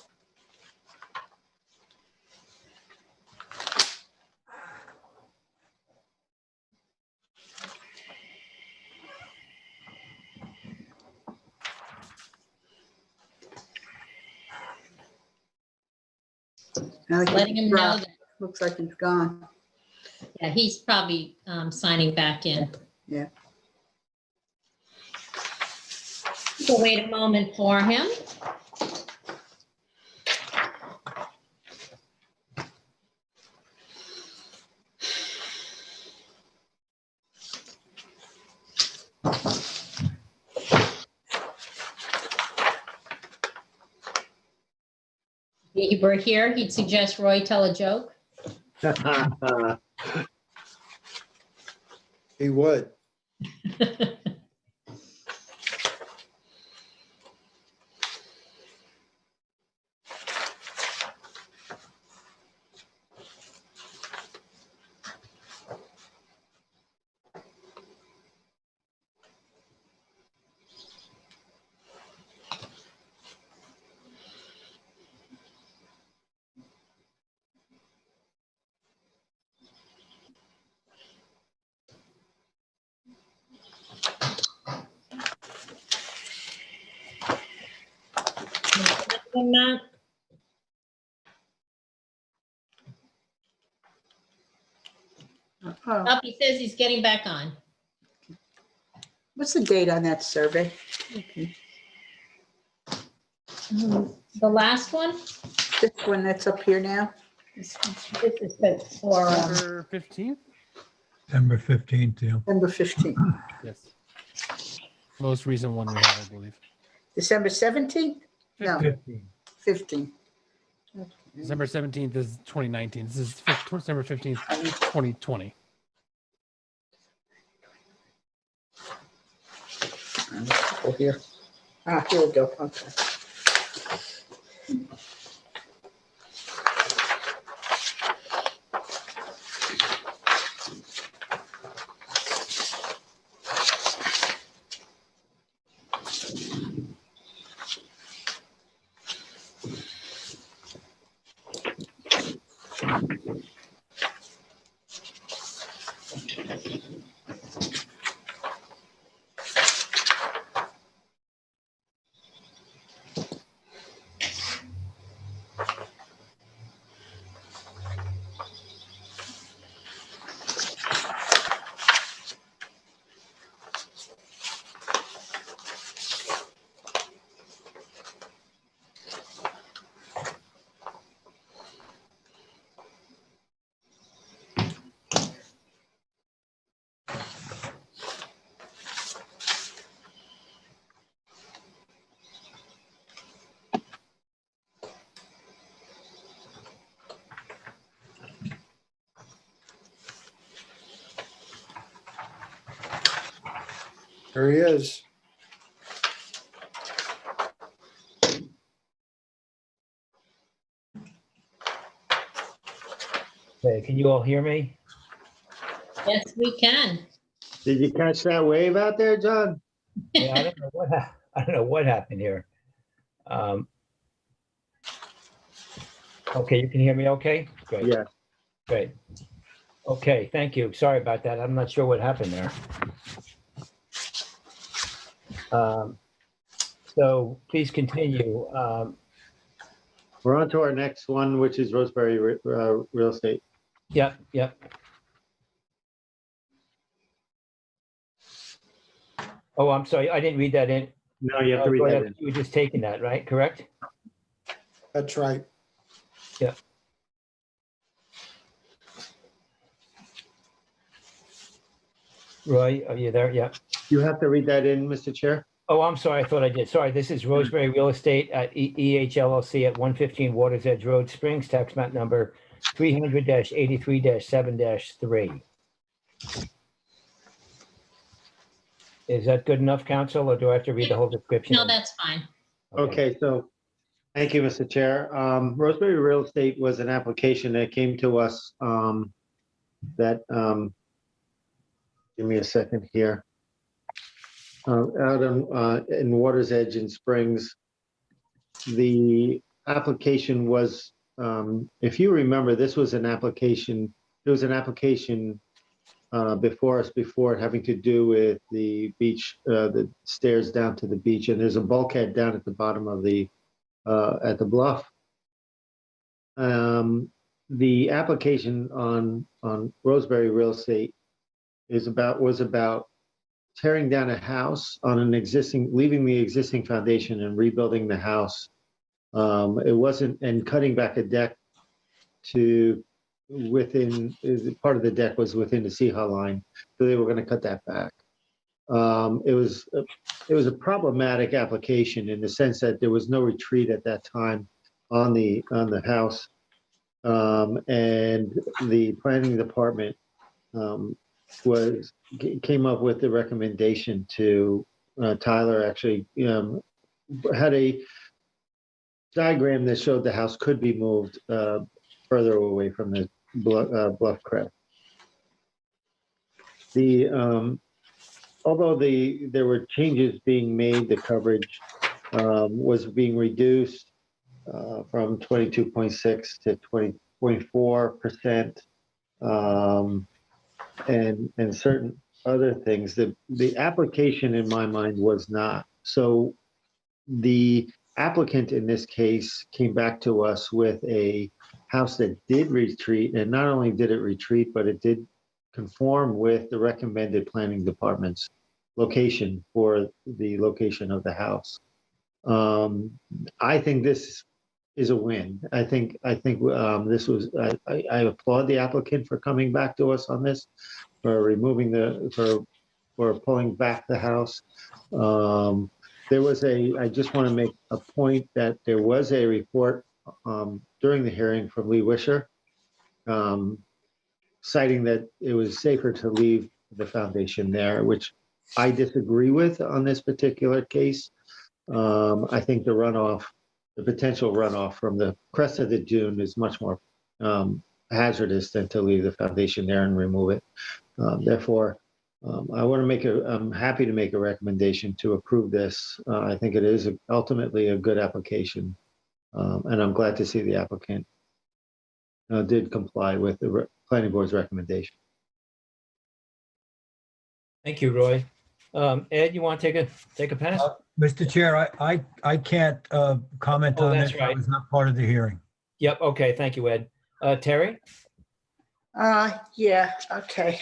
Now he Letting him know dropped. that, Looks like he's gone. yeah, he's probably signing back in. Yeah. We'll wait a moment for him. If he were here, he'd suggest Roy tell a joke. He would. Matt? Oh, Oh, he says he's getting back on. what's the date on that survey? Okay. The last one? This one that's up here now? This is good for, September 15th? September 15th, yeah. Number 15. Yes. Most recent one we have, I believe. December 17th? No, 15. 15th. December 17th is 2019. This is December 15th, 2020. Oh, here. Here we go. Okay. There he is. Okay, can you all hear me? Yes, we can. Did you catch that wave out there, John? Yeah, I don't know what happened here. Okay, you can hear me okay? Great. Yeah. Great. Okay, thank you. Sorry about that. I'm not sure what happened there. So please continue. We're on to our next one, which is Roseberry Real Estate. Yep, yep. Oh, I'm sorry. I didn't read that in. No, you have to read Oh, that in. you were just taking that, right? Correct? That's right. Roy, are you there? Yeah. You have to read that in, Mr. Chair. Oh, I'm sorry. I thought I did. Sorry. This is Roseberry Real Estate at EHLLC at 115 Waters Edge Road, Springs, tax map number 300-83-7-3. Is that good enough, counsel, or do I have to read the whole description? No, that's fine. Okay, so thank you, Mr. Chair. Roseberry Real Estate was an application that came to us that, give me a second here. Out in Waters Edge in Springs. The application was, if you remember, this was an application, there was an application before us before having to do with the beach, the stairs down to the beach, and there's a bulkhead down at the bottom of the, at the bluff. The application on Roseberry Real Estate was about tearing down a house on an existing, leaving the existing foundation and rebuilding the house. It wasn't, and cutting back a deck to within, part of the deck was within the Sea Haw line, so they were going to cut that back. It was a problematic application in the sense that there was no retreat at that time on the house, and the planning department came up with the recommendation to Tyler actually had a diagram that showed the house could be moved further away from the bluff crest. Although there were changes being made, the coverage was being reduced from 22.6 to 20.4%, and certain other things. The application in my mind was not. So the applicant in this case came back to us with a house that did retreat, and not only did it retreat, but it did conform with the recommended planning department's location for the location of the house. I think this is a win. I think this was, I applaud the applicant for coming back to us on this, for removing for for pulling back the house. I just want to make a point that there was a report during the hearing from Lee Wisher, citing that it was safer to leave the foundation there, which I disagree with on this particular case. I think the potential runoff from the crest of the dune is much more hazardous than to leave the foundation there and remove it. Therefore, I'm happy to make a recommendation to approve this. I think it is ultimately a good application. And I'm glad to see the applicant did comply with the planning board's recommendation. Thank you, Roy. Ed, you want to take a pass? Mr. Chair, I can't comment Oh, on that's this. right. I was not part of the hearing. Yep. Okay. Thank you, Ed. Terry? Yeah, okay.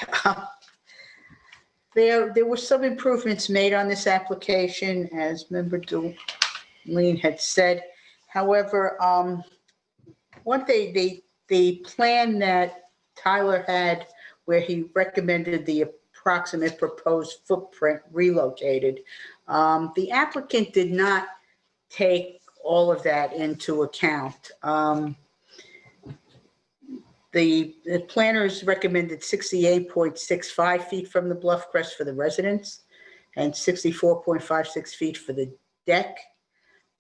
There were some improvements made on this application, as Member Deline had said. However, one thing, the plan that Tyler had where he recommended the approximate proposed footprint relocated, the applicant did not take all of that into account. The planners recommended 68.65 feet from the bluff crest for the residence and 64.56 feet for the deck.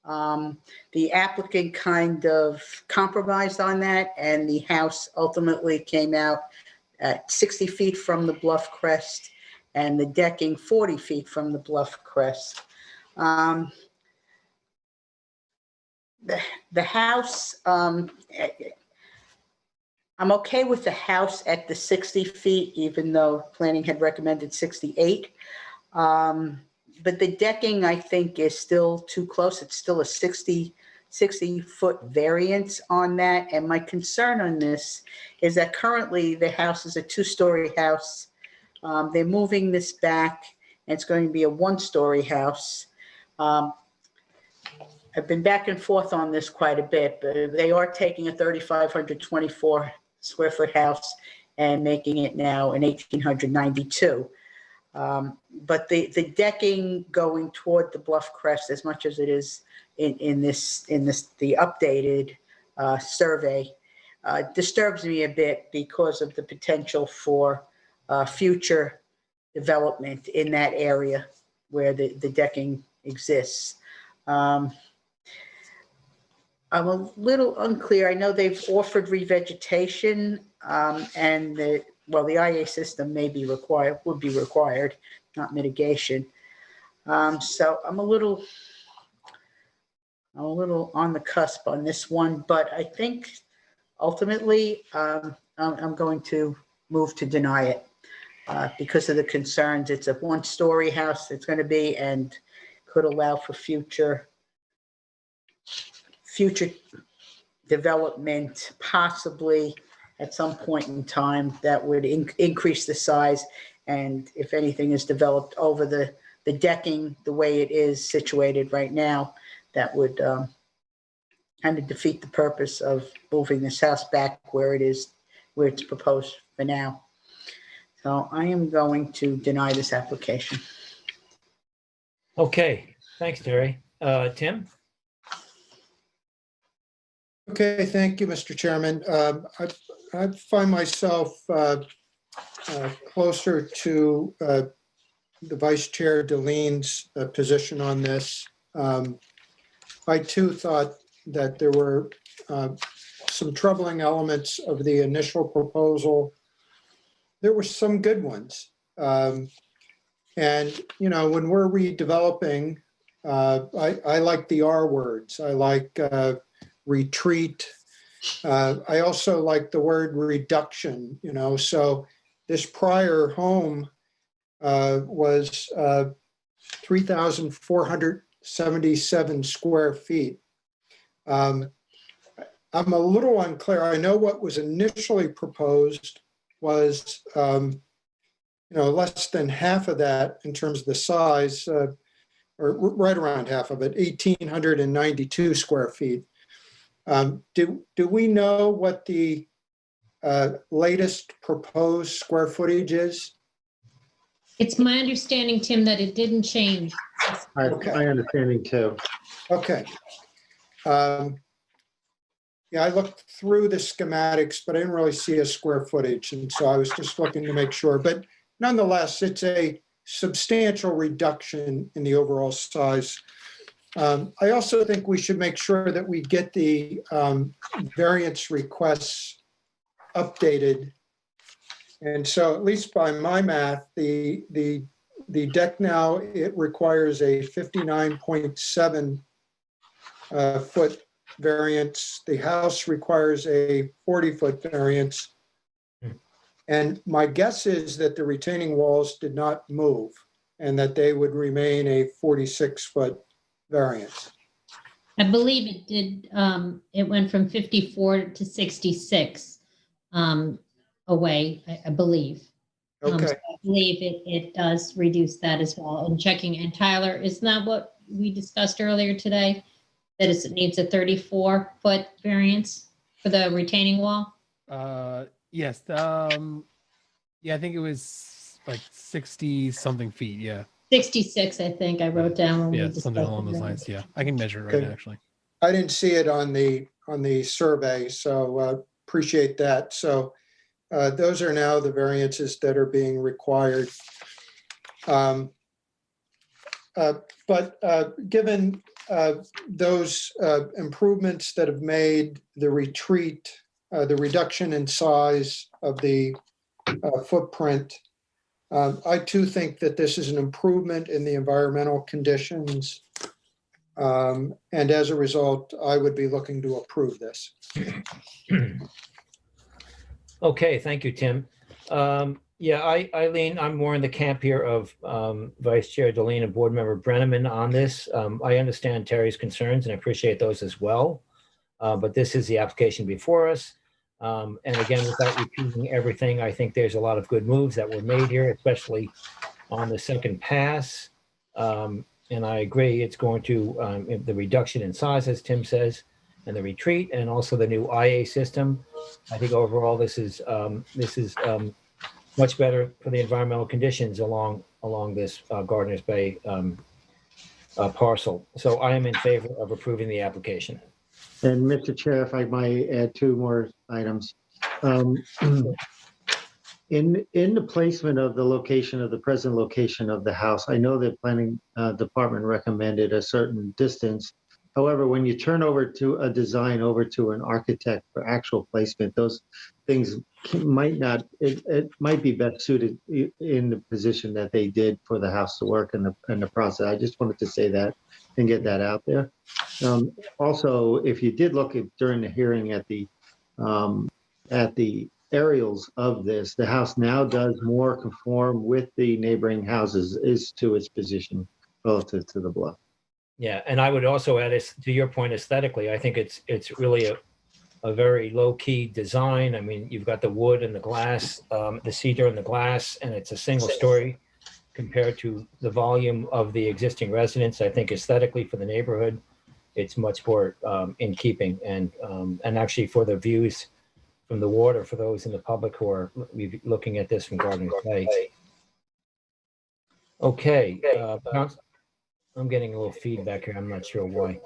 The applicant kind of compromised on that, and the house ultimately came out at 60 feet from the bluff crest and the decking 40 feet from the bluff crest. The house, I'm okay with the house at the 60 feet, even though planning had recommended 68. But the decking, I think, is still too close. It's still a 60-foot variance on that. And my concern on this is that currently the house is a 2-story house. They're moving this back, and it's going to be a 1-story house. I've been back and forth on this quite a bit, but they are taking a 3,524 square foot house and making it now an 1,892. But the decking going toward the bluff crest, as much as it is in the updated survey, disturbs me a bit because of the potential for future development in that area where the decking exists. I'm a little unclear. I know they've offered revegetation, and the IA system would be required, not mitigation. So I'm a little on the cusp on this one, but I think ultimately I'm going to move to deny it because of the concerns. It's a 1-story house it's going to be, and could allow for future development, possibly at some point in time that would increase the size. And if anything is developed over the decking, the way it is situated right now, that would kind of defeat the purpose of moving this house back where it's proposed for now. So I am going to deny this application. Okay. Thanks, Terry. Tim? Okay, thank you, Mr. Chairman. I find myself closer to the Vice Chair Deline's position on this. I too thought that there were some troubling elements of the initial proposal. There were some good ones. And, when we're redeveloping, I like the R words. I like retreat. I also like the word reduction, so this prior home was 3,477 square feet. I'm a little unclear. I know what was initially proposed was, less than half of that in terms of the size, or right around half of it, 1,892 square feet. Do we know what the latest proposed square footage is? It's my understanding, Tim, that it didn't change. Okay. My understanding too. Okay. Yeah, I looked through the schematics, but I didn't really see a square footage. And so I was just looking to make sure. But nonetheless, it's a substantial reduction in the overall size. I also think we should make sure that we get the variance requests updated. And so at least by my math, the deck now, it requires a 59.7 foot variance. The house requires a 40-foot variance. And my guess is that the retaining walls did not move and that they would remain a 46-foot variance. I believe it did, it went from 54 to 66 away, I believe. Okay. So I believe it does reduce that as well. And checking, and Tyler, isn't that what we discussed earlier today? That it needs a 34-foot variance for the retaining wall? Yes. Yeah, I think it was like 60 something feet. Yeah. 66, I think I wrote down when we Yeah. discussed Something along it those earlier. lines. Yeah. I can measure it right Okay. now, actually. I didn't see it on the survey, so appreciate that. So those are now the variances that are being required. But given those improvements that have made the retreat, the reduction in size of the footprint, I too think that this is an improvement in the environmental conditions. And as a result, I would be looking to approve this. Okay, thank you, Tim. Yeah, Eileen, I'm more in the camp here of Vice Chair Deline and Board Member Brenneman on this. I understand Terry's concerns and appreciate those as well. But this is the application before us. And again, without repeating everything, I think there's a lot of good moves that were made here, especially on the second pass. And I agree, it's going to, the reduction in size, as Tim says, and the retreat, and also the new IA system. I think overall, this is much better for the environmental conditions along this Gardner's Bay parcel. So I am in favor of approving the application. And Mr. Chair, if I might add two more items. In the placement of the location of the present location of the house, I know the planning department recommended a certain distance. However, when you turn over to a design over to an architect for actual placement, those things might not, it might be best suited in the position that they did for the house to work in the process. I just wanted to say that and get that out there. Also, if you did look at during the hearing at the aerials of this, the house now does more conform with the neighboring houses is to its position relative to the bluff. Yeah, and I would also add, to your point, aesthetically, I think it's really a very low-key design. I mean, you've got the wood and the glass, the cedar and the glass, and it's a single story compared to the volume of the existing residence. I think aesthetically for the neighborhood, it's much more in keeping, and actually for the views from the water for those in the public who are looking at this from Gardner's Bay. Okay, I'm getting a little feedback here. I'm not sure why.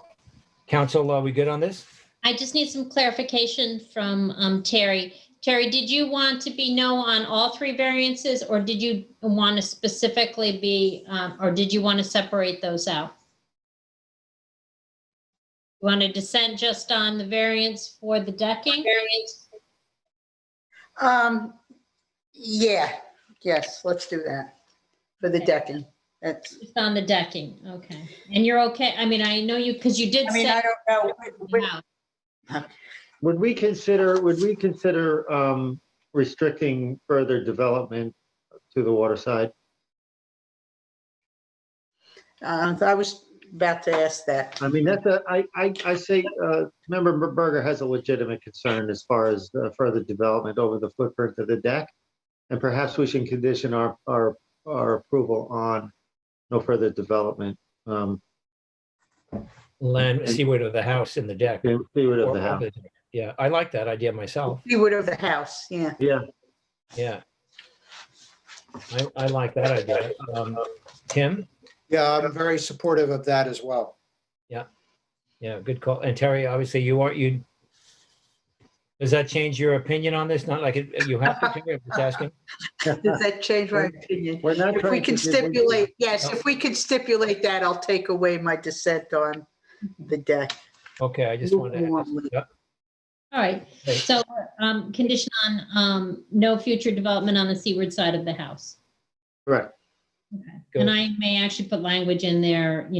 Council, are we good on this? I just need some clarification from Terry. Terry, did you want to be no on all three variances, or did you want to specifically be, or did you want to separate those out? You want to dissent just on the variance for the decking? Yeah, yes, let's do that for the decking. That's, Just on the decking, okay. And you're okay, I mean, I know you, because you did I mean, say. I don't know. Would we consider restricting further development to the water side? I was about to ask that. I mean, I say, Member Berger has a legitimate concern as far as further development over the footprint of the deck. And perhaps we should condition our approval on no further development. Land seaward of the house in the deck. Seaward of the house. Yeah, I like that idea myself. Seaward of the house, yeah. Yeah. Yeah. I like that idea. Tim? Yeah, I'm very supportive of that as well. Yeah, good call. And Terry, obviously does that change your opinion on this? Not like you have to, Terry, I'm just asking. Does that change my opinion? We're not If we trying can to give- stipulate, yes, if we can stipulate that, I'll take away my dissent on the deck. Okay, I just wanted to ask. Lukewarmly. Yep. All right, Great. so, condition on, no future development on the seaward side of the house. Right. Okay. Good. And I may actually put language in there,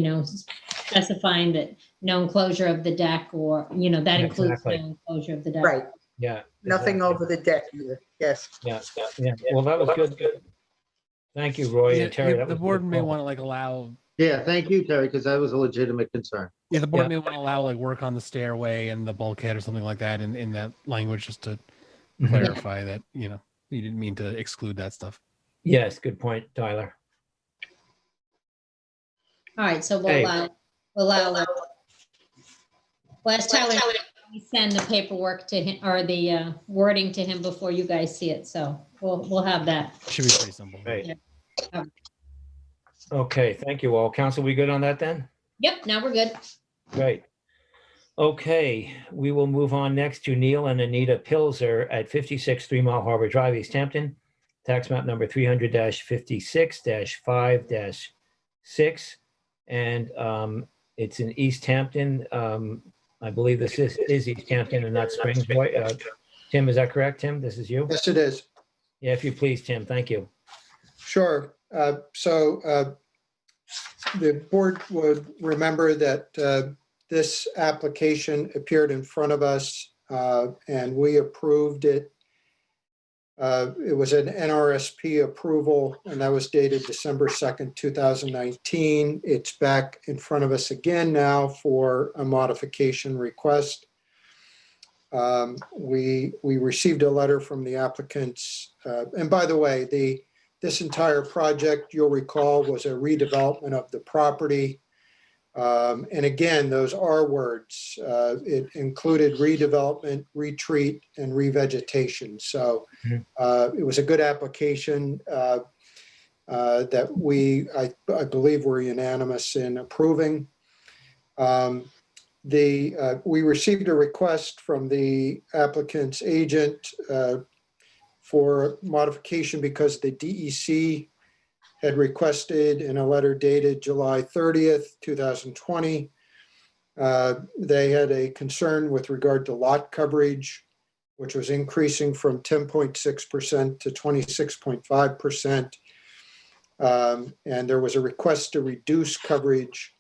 specifying that no enclosure of the deck or, that includes Exactly. no enclosure of the deck. Right, Yeah. nothing exactly. over the deck either, yes. Yeah. Well, that was good. Thank you, Roy Yeah, and Terry. That the was board good may call. want to like allow, Yeah, thank you, Terry, because that was a legitimate concern. the board Yeah. may want to allow like work on the stairway and the bulkhead or something like that in that language, just to Mhm. clarify that, you didn't mean to exclude that stuff. Yes, good point, Tyler. All right, so Hey. we'll allow. Last time we send the paperwork to him or the wording to him before you guys see it, so we'll have that. Should be pretty simple. Right. Yeah. Okay, thank you all. Council, we good on that then? Yep, now we're good. Great. Okay, we will move on next to Neil and Anita Pilzer at 56 3 Mile Harbor Drive, East Hampton. Tax map number 300-56-5-6. And it's in East Hampton. I believe this is East Hampton and not Springs. Tim, is that correct, Tim? This is you? Yes, it is. Yeah, if you please, Tim, thank you. Sure. So the board would remember that this application appeared in front of us and we approved it. It was an NRSP approval and that was dated December 2nd, 2019. It's back in front of us again now for a modification request. We received a letter from the applicants. And by the way, this entire project, you'll recall, was a redevelopment of the property. And again, those are words. It included redevelopment, retreat, and revegetation. So it was a good application that I believe we're unanimous in approving. We received a request from the applicant's agent for modification because the DEC had requested in a letter dated July 30th, 2020. They had a concern with regard to lot coverage, which was increasing from 10.6% to 26.5%. And there was a request to reduce coverage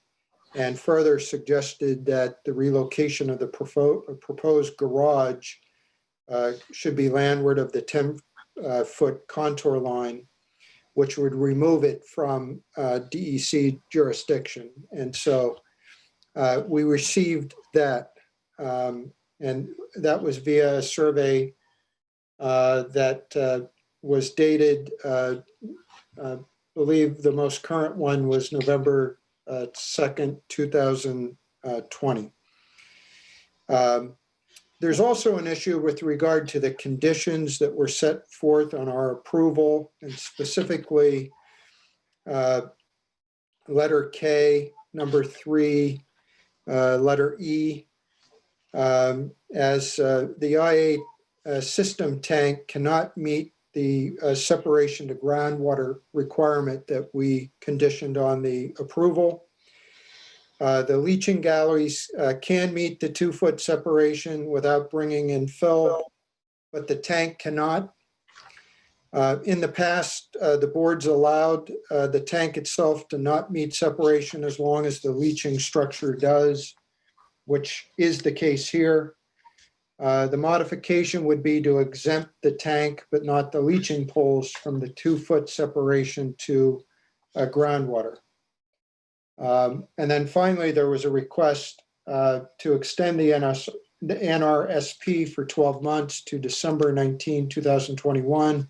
and further suggested that the relocation of the proposed garage should be landward of the 10-foot contour line, which would remove it from DEC jurisdiction. And so we received that, and that was via a survey that was dated, I believe the most current one was November 2nd, 2020. There's also an issue with regard to the conditions that were set forth on our approval, and specifically letter K, number 3, letter E, as the I8 system tank cannot meet the separation to groundwater requirement that we conditioned on the approval. The leaching galleries can meet the 2-foot separation without bringing in fill, but the tank cannot. In the past, the boards allowed the tank itself to not meet separation as long as the leaching structure does, which is the case here. The modification would be to exempt the tank, but not the leaching poles from the 2-foot separation to groundwater. And then finally, there was a request to extend the NRSP for 12 months to December 19, 2021.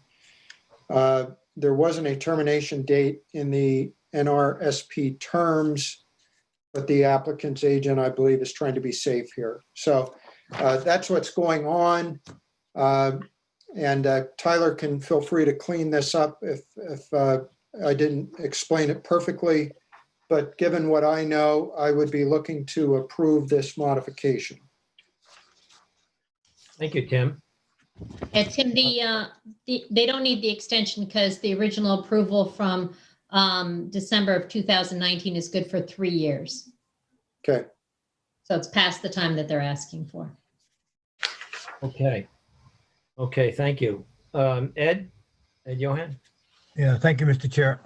There wasn't a termination date in the NRSP terms, but the applicant's agent, I believe, is trying to be safe here. So that's what's going on. And Tyler can feel free to clean this up if I didn't explain it perfectly. But given what I know, I would be looking to approve this modification. Thank you, Tim. And Tim, they don't need the extension because the original approval from December of 2019 is good for 3 years. Okay. So it's past the time that they're asking for. Okay. Okay, thank you. Ed Johann? Yeah, thank you, Mr. Chair.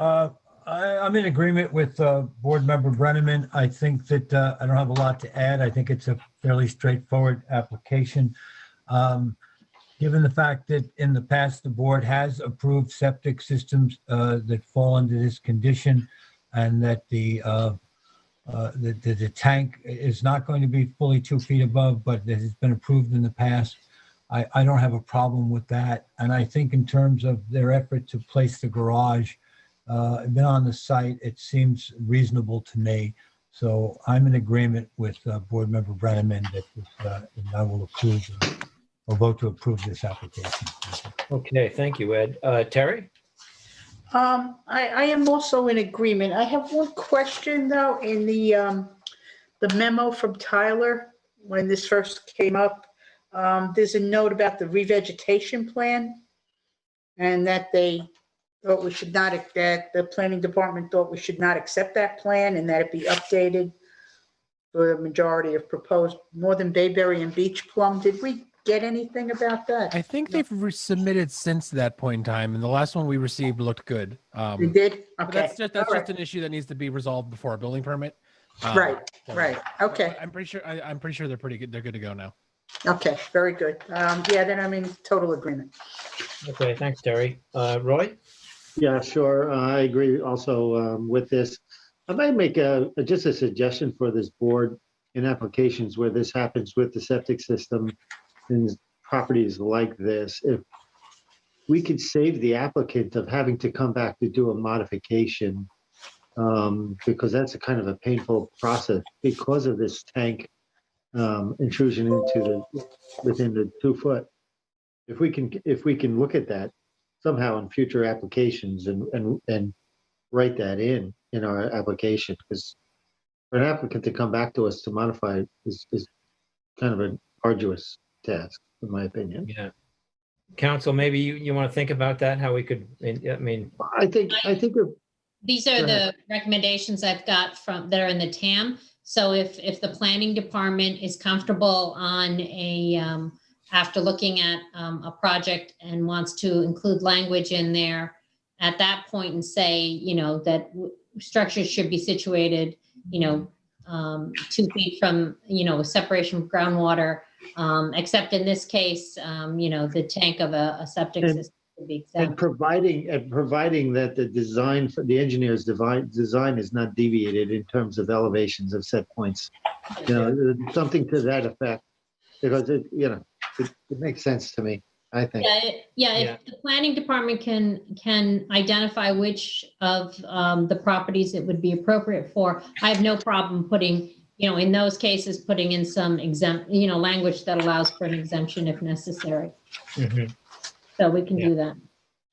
I'm in agreement with Board Member Brenneman. I think that I don't have a lot to add. I think it's a fairly straightforward application. Given the fact that in the past, the board has approved septic systems that fall under this condition, and that the tank is not going to be fully 2 feet above, but it has been approved in the past, I don't have a problem with that. And I think in terms of their effort to place the garage, I've been on the site, it seems reasonable to me. So I'm in agreement with Board Member Brenneman that and I will approve or vote to approve this application. Okay, thank you, Ed. Terry? I am also in agreement. I have one question though, in the memo from Tyler, when this first came up, there's a note about the revegetation plan, and that they thought we should not, that the planning department thought we should not accept that plan, and that it be updated for the majority of proposed Northern Bayberry and Beach Plum. Did we get anything about that? I think they've resubmitted since that point in time, and the last one we received looked good. We did? But Okay. that's All right. just an issue that needs to be resolved before a building permit. Right, So- right. Okay, I'm pretty sure. I'm pretty sure they're pretty good. They're good to go now. okay, very good. Yeah, then I'm in total agreement. Okay, thanks, Terry. Roy? Yeah, sure. I agree also with this. I might make just a suggestion for this board in applications where this happens with the septic system in properties like this. If we could save the applicant of having to come back to do a modification, because that's a kind of a painful process because of this tank intrusion into within the 2 foot. If we can look at that somehow in future applications and write that in our application, because for an applicant to come back to us to modify is kind of an arduous task, in my opinion. Yeah. Council, maybe you want to think about that, how we could, I mean, I think These are Go the recommendations I've got from, that are in the TAM. So if the planning department is comfortable on a, after looking at a project and wants to include language in there at that point and say, you know, that structures should be situated, you know, 2 feet from, you know, separation from groundwater, except in this case, you know, the tank of a septic And- system would be and exempt. providing that the design for the engineer's design is not deviated in terms of elevations of set points, you know, something to that effect, because it makes sense to me, I think. Yeah, Yeah. if the planning department can identify which of the properties it would be appropriate for, I have no problem putting, you know, in those cases, putting in some language that allows for an exemption if necessary. mhm. So we can Yeah. do that.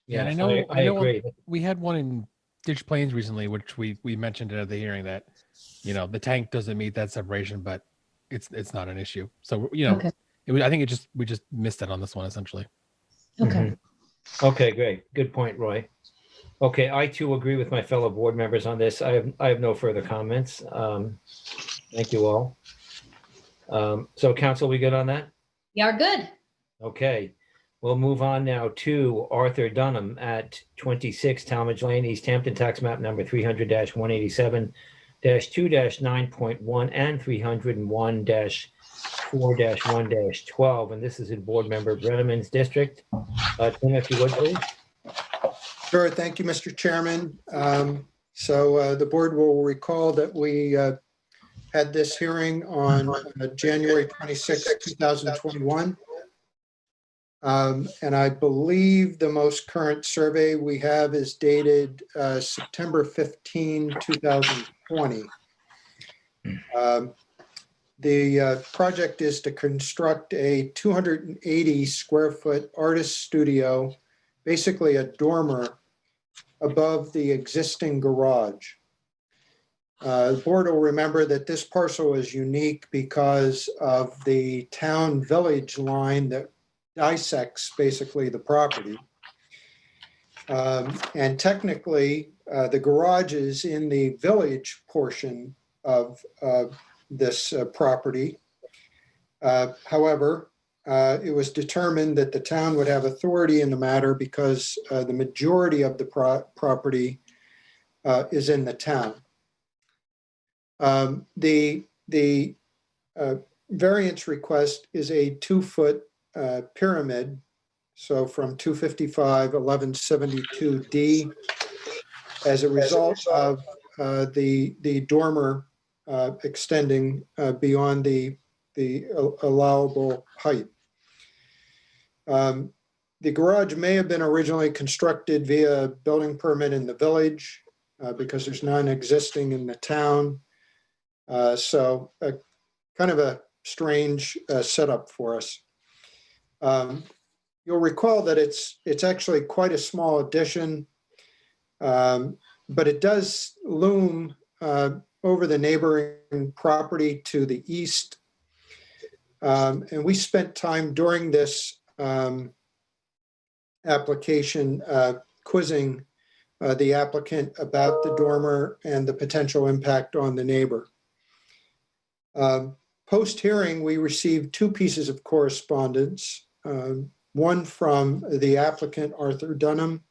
Yeah, And I I know agree. we had one in Ditch Plains recently, which we mentioned at the hearing that, you know, the tank doesn't meet that separation, but it's not an issue. So, you know, Okay. I think we just missed it on this one essentially. Okay. Mhm. Okay, great. Good point, Roy. Okay, I too agree with my fellow board members on this. I have no further comments. Thank you all. So council, we good on that? You are good. Okay, we'll move on now to Arthur Dunham at 26 Talmadge Lane, East Hampton, tax map number 300-187-2-9.1 and 301-4-1-12. And this is in Board Member Brenneman's district. Tim, if you would, please. Sure, thank you, Mr. Chairman. So the board will recall that we had this hearing on January 26, 2021. And I believe the most current survey we have is dated September 15, 2020. The project is to construct a 280 square foot artist studio, basically a dormer above the existing garage. The board will remember that this parcel is unique because of the town-village line that dissects basically the property. And technically, the garage is in the village portion of this property. However, it was determined that the town would have authority in the matter because the majority of the property is in the town. The variance request is a 2-foot pyramid. So from 255, 1172D, as a result of the dormer extending beyond the allowable height. The garage may have been originally constructed via building permit in the village because there's none existing in the town. So kind of a strange setup for us. You'll recall that it's actually quite a small addition, but it does loom over the neighboring property to the east. And we spent time during this application quizzing the applicant about the dormer and the potential impact on the neighbor. Post-hearing, we received 2 pieces of correspondence. One from the applicant, Arthur Dunham,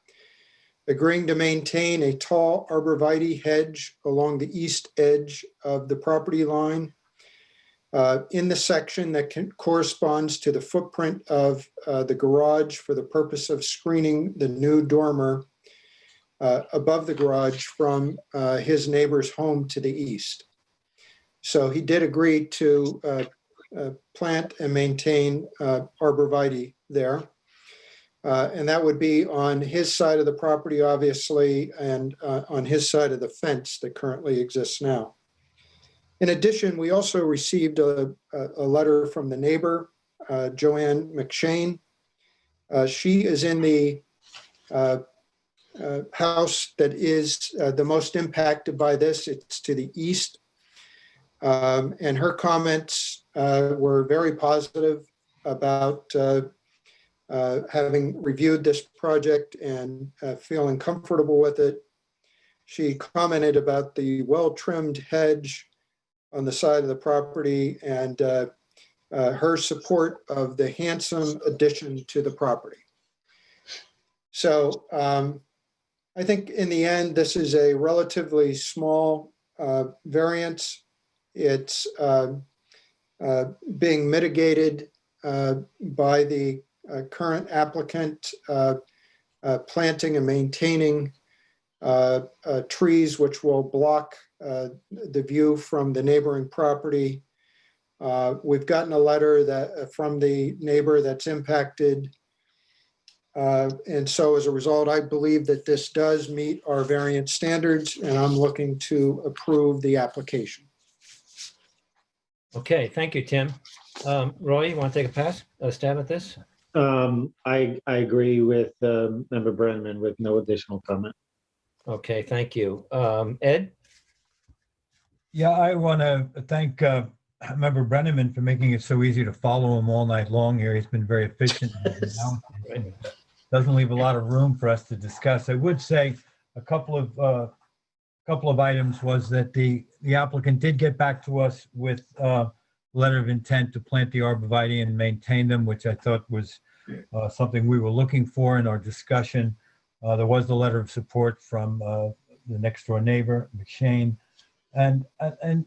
agreeing to maintain a tall arborvitae hedge along the east edge of the property line in the section that corresponds to the footprint of the garage for the purpose of screening the new dormer above the garage from his neighbor's home to the east. So he did agree to plant and maintain arborvitae there. And that would be on his side of the property, obviously, and on his side of the fence that currently exists now. In addition, we also received a letter from the neighbor, Joanne McShane. She is in the house that is the most impacted by this. It's to the east. And her comments were very positive about having reviewed this project and feeling comfortable with it. She commented about the well-trimmed hedge on the side of the property and her support of the handsome addition to the property. So I think in the end, this is a relatively small variance. It's being mitigated by the current applicant planting and maintaining trees which will block the view from the neighboring property. We've gotten a letter that from the neighbor that's impacted. And so as a result, I believe that this does meet our variance standards, and I'm looking to approve the application. Okay, thank you, Tim. Roy, you want to take a stab at this? I agree with Member Brenneman with no additional comment. Okay, thank you. Ed? Yeah, I want to thank Member Brenneman for making it so easy to follow him all night long here. He's been very efficient. Right. Doesn't leave a lot of room for us to discuss. I would say a couple of items was that the applicant did get back to us with a letter of intent to plant the arborvitae and maintain them, which I thought was something we were looking for in our discussion. There was the letter of support from the next door neighbor, McShane. And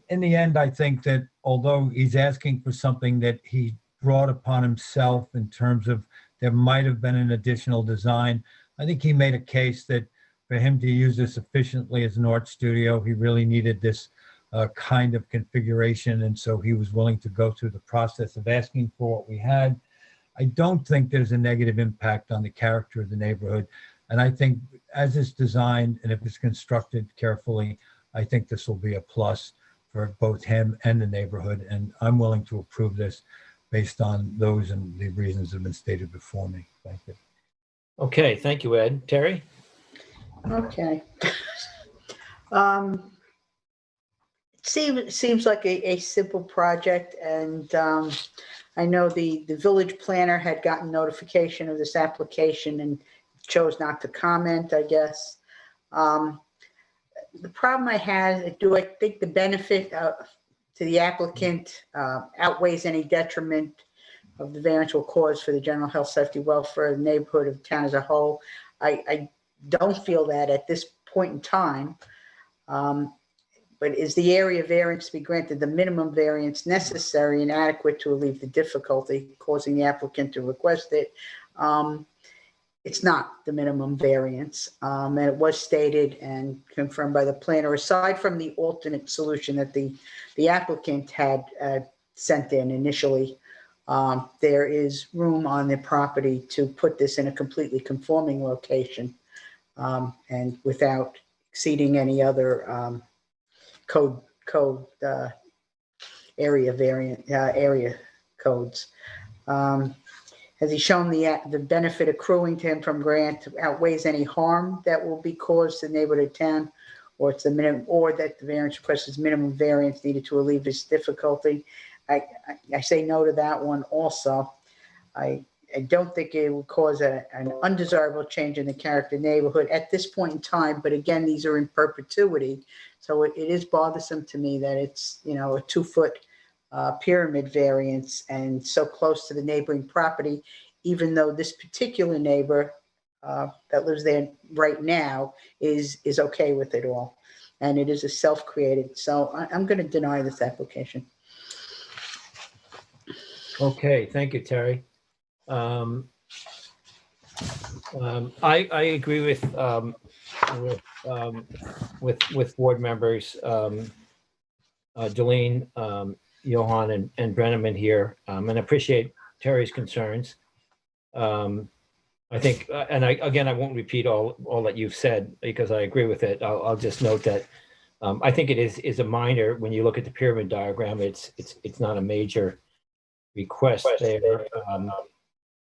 in the end, I think that although he's asking for something that he brought upon himself in terms of there might have been an additional design, I think he made a case that for him to use this efficiently as an art studio, he really needed this kind of configuration. And so he was willing to go through the process of asking for what we had. I don't think there's a negative impact on the character of the neighborhood. And I think as it's designed and if it's constructed carefully, I think this will be a plus for both him and the neighborhood, and I'm willing to approve this based on those and the reasons that have been stated before me. Thank you. Okay, thank you, Ed. Terry? Okay. Seems like a simple project, and I know the village planner had gotten notification of this application and chose not to comment, I guess. The problem I had, do I think the benefit to the applicant outweighs any detriment of the variance will cause for the general health, safety, welfare of the neighborhood of the town as a whole? I don't feel that at this point in time. But is the area variance to be granted the minimum variance necessary and adequate to relieve the difficulty causing the applicant to request it? It's not the minimum variance, and it was stated and confirmed by the planner. Aside from the alternate solution that the applicant had sent in initially, there is room on the property to put this in a completely conforming location, and without exceeding any other code area codes. Has he shown the benefit accruing to him from grant outweighs any harm that will be caused to the neighborhood of town, or it's the minimum, or that the variance request is minimum variance needed to relieve this difficulty? I say no to that one also. I don't think it will cause an undesirable change in the character of the neighborhood at this point in time, but again, these are in perpetuity. So it is bothersome to me that it's, a 2-foot pyramid variance and so close to the neighboring property, even though this particular neighbor that lives there right now is okay with it all. And it is a self-created. So I'm going to deny this application. Okay, thank you, Terry. I agree with board members, Delene, Johan, and Brenneman here, and appreciate Terry's concerns. I think, and I won't repeat all that you've said because I agree with it. I'll just note that I think it is a minor. When you look at the pyramid diagram, it's not a major request there.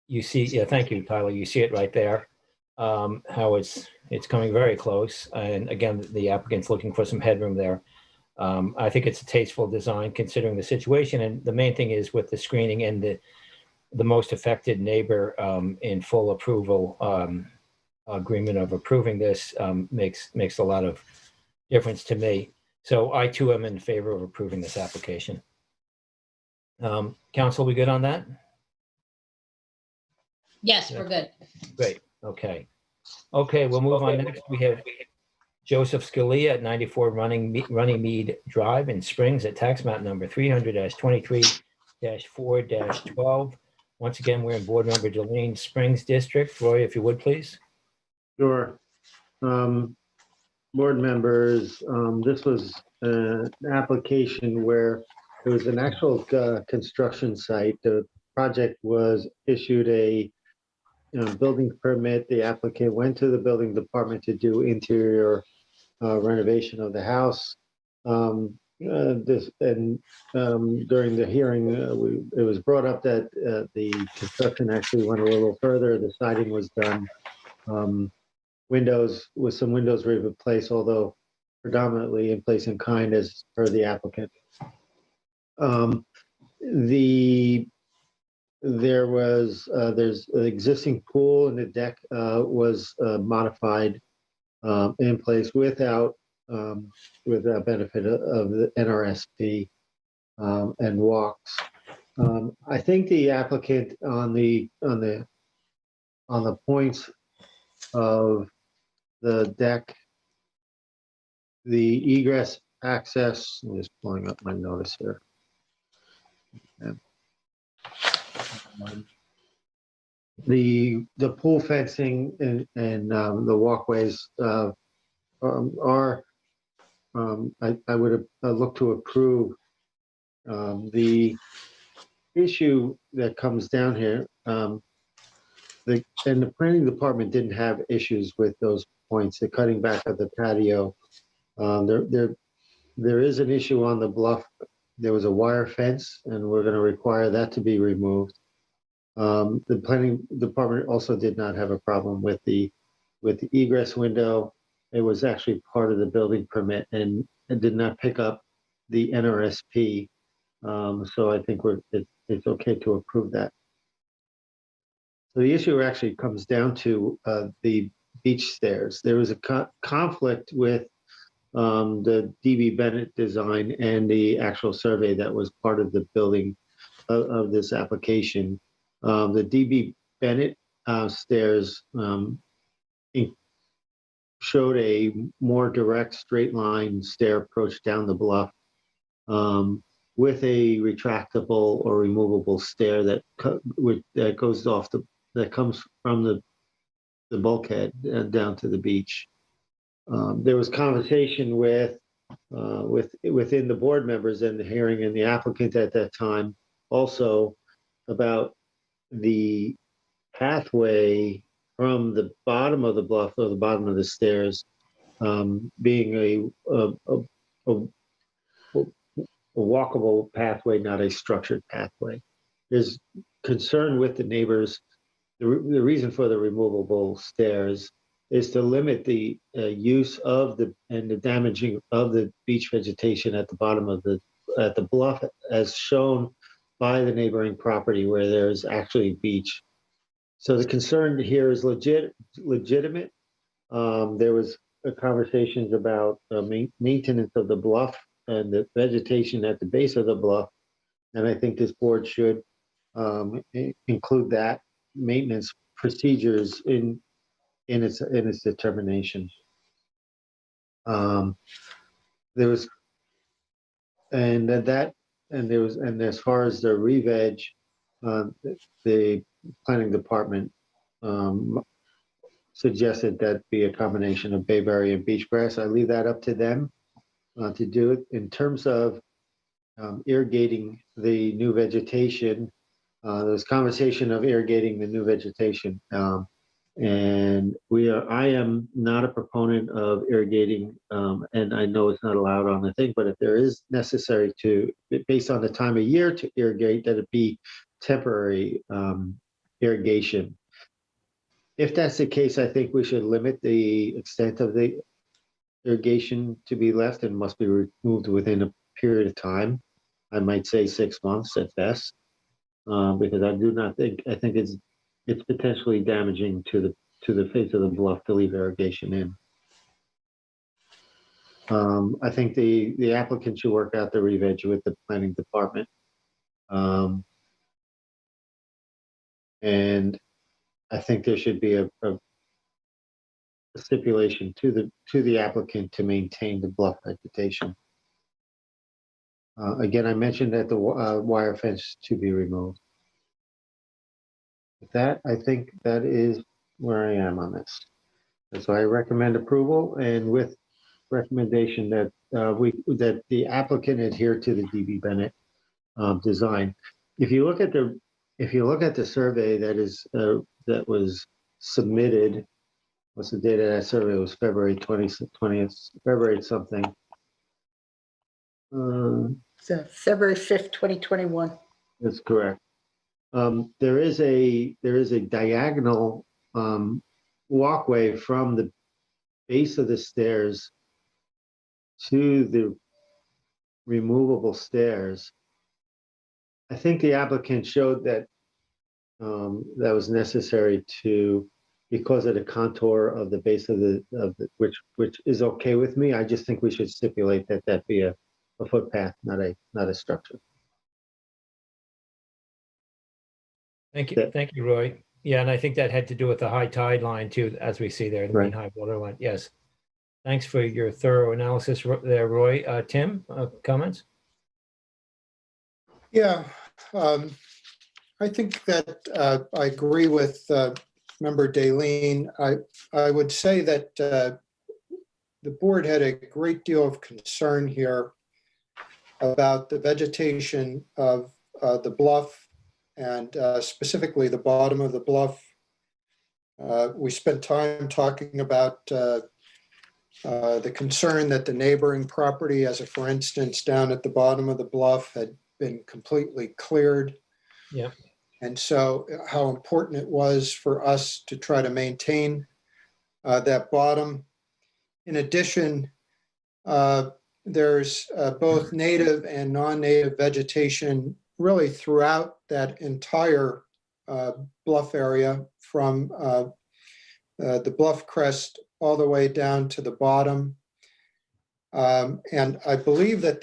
You see, yeah, thank you, Tyler. You see it right there, how it's coming very close. And again, the applicant's looking for some headroom there. I think it's a tasteful design considering the situation. And the main thing is with the screening and the most affected neighbor in full approval agreement of approving this makes a lot of difference to me. So I too am in favor of approving this application. Council, we good on that? Yes, we're good. Great. Okay, we'll move on. Next, we have Joseph Scalia at 94 Runnymede Drive in Springs at tax map number 300-23-4-12. Once again, we're in board member Delene Springs District. Roy, if you would, please. Sure. Board members, this was an application where it was an actual construction site. The project was issued a building permit. The applicant went to the building department to do interior renovation of the house. During the hearing, it was brought up that the construction actually went a little further. The siding was done. Some windows were replaced, although predominantly in place in kind as per the applicant. There's an existing pool, and the deck was modified in place without benefit of the NRSP and walks. I think the applicant on the points of the deck, the egress access. I'm just pulling up my notice here. The pool fencing and the walkways I would look to approve. The issue that comes down here, and the planning department didn't have issues with those points. The cutting back of the patio, There is an issue on the bluff. There was a wire fence, and we're going to require that to be removed. The planning department also did not have a problem with the egress window. It was actually part of the building permit, and it did not pick up the NRSP. So I think it's okay to approve that. So the issue actually comes down to the beach stairs. There was a conflict with the DB Bennett design and the actual survey that was part of the building of this application. The DB Bennett stairs showed a more direct straight line stair approach down the bluff with a retractable or removable stair that goes off that comes from the bulkhead down to the beach. There was conversation within the board members and the hearing and the applicant at that time also about the pathway from the bottom of the bluff or the bottom of the stairs being a walkable pathway, not a structured pathway. There's concern with the neighbors. The reason for the removable stairs is to limit the use of and the damaging of the beach vegetation at the bottom of the bluff, as shown by the neighboring property where there's actually beach. So the concern here is legitimate. There was conversations about maintenance of the bluff and the vegetation at the base of the bluff, and I think this board should include that maintenance procedures in its determination. There was, and as far as the re-veg, the planning department suggested that be a combination of bayberry and beach grass. I leave that up to them to do it. In terms of irrigating the new vegetation, there's conversation of irrigating the new vegetation. And I am not a proponent of irrigating, and I know it's not allowed on the thing, but if there is necessary to, based on the time of year to irrigate, that it be temporary irrigation. If that's the case, I think we should limit the extent of the irrigation to be left and must be removed within a period of time. I might say 6 months at best, because I think it's potentially damaging to the face of the bluff to leave irrigation in. I think the applicant should work out the re-veg with the planning department. And I think there should be a stipulation to the applicant to maintain the bluff vegetation. Again, I mentioned that the wire fence to be removed. With that, I think that is where I am on this. And so I recommend approval, and with recommendation that that the applicant adhere to the DB Bennett design. If you look at the survey that was submitted, what's the date of that survey? It was February 20th, February something. So February 5th, 2021. That's correct. There is a diagonal walkway from the base of the stairs to the removable stairs. I think the applicant showed that that was necessary because of the contour of the base of which is okay with me. I just think we should stipulate that be a footpath, not a structure. Thank you, Roy. Yeah, and I think that had to do with the high tide line too, as we see there, the main high water line. Yes. Thanks for your thorough analysis there, Roy. Tim, comments? Yeah, I think that I agree with Member Daleen. I would say that the board had a great deal of concern here about the vegetation of the bluff, and specifically the bottom of the bluff. We spent time talking about the concern that the neighboring property, as a for instance, down at the bottom of the bluff had been completely cleared. Yep. And so how important it was for us to try to maintain that bottom. In addition, there's both native and non-native vegetation really throughout that entire bluff area, from the bluff crest all the way down to the bottom. And I believe that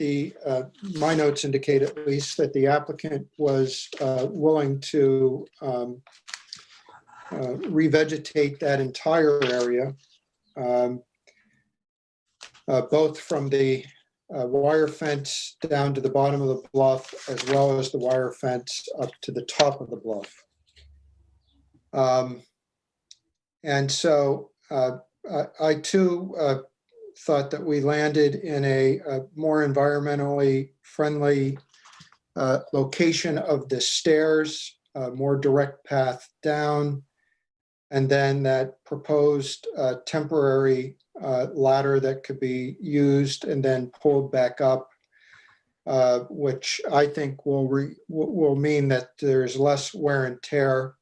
my notes indicate at least that the applicant was willing to revegetate that entire area, both from the wire fence down to the bottom of the bluff, as well as the wire fence up to the top of the bluff. And so I too thought that we landed in a more environmentally friendly location of the stairs, more direct path down, and then that proposed temporary ladder that could be used and then pulled back up, which I think will mean that there's less wear and tear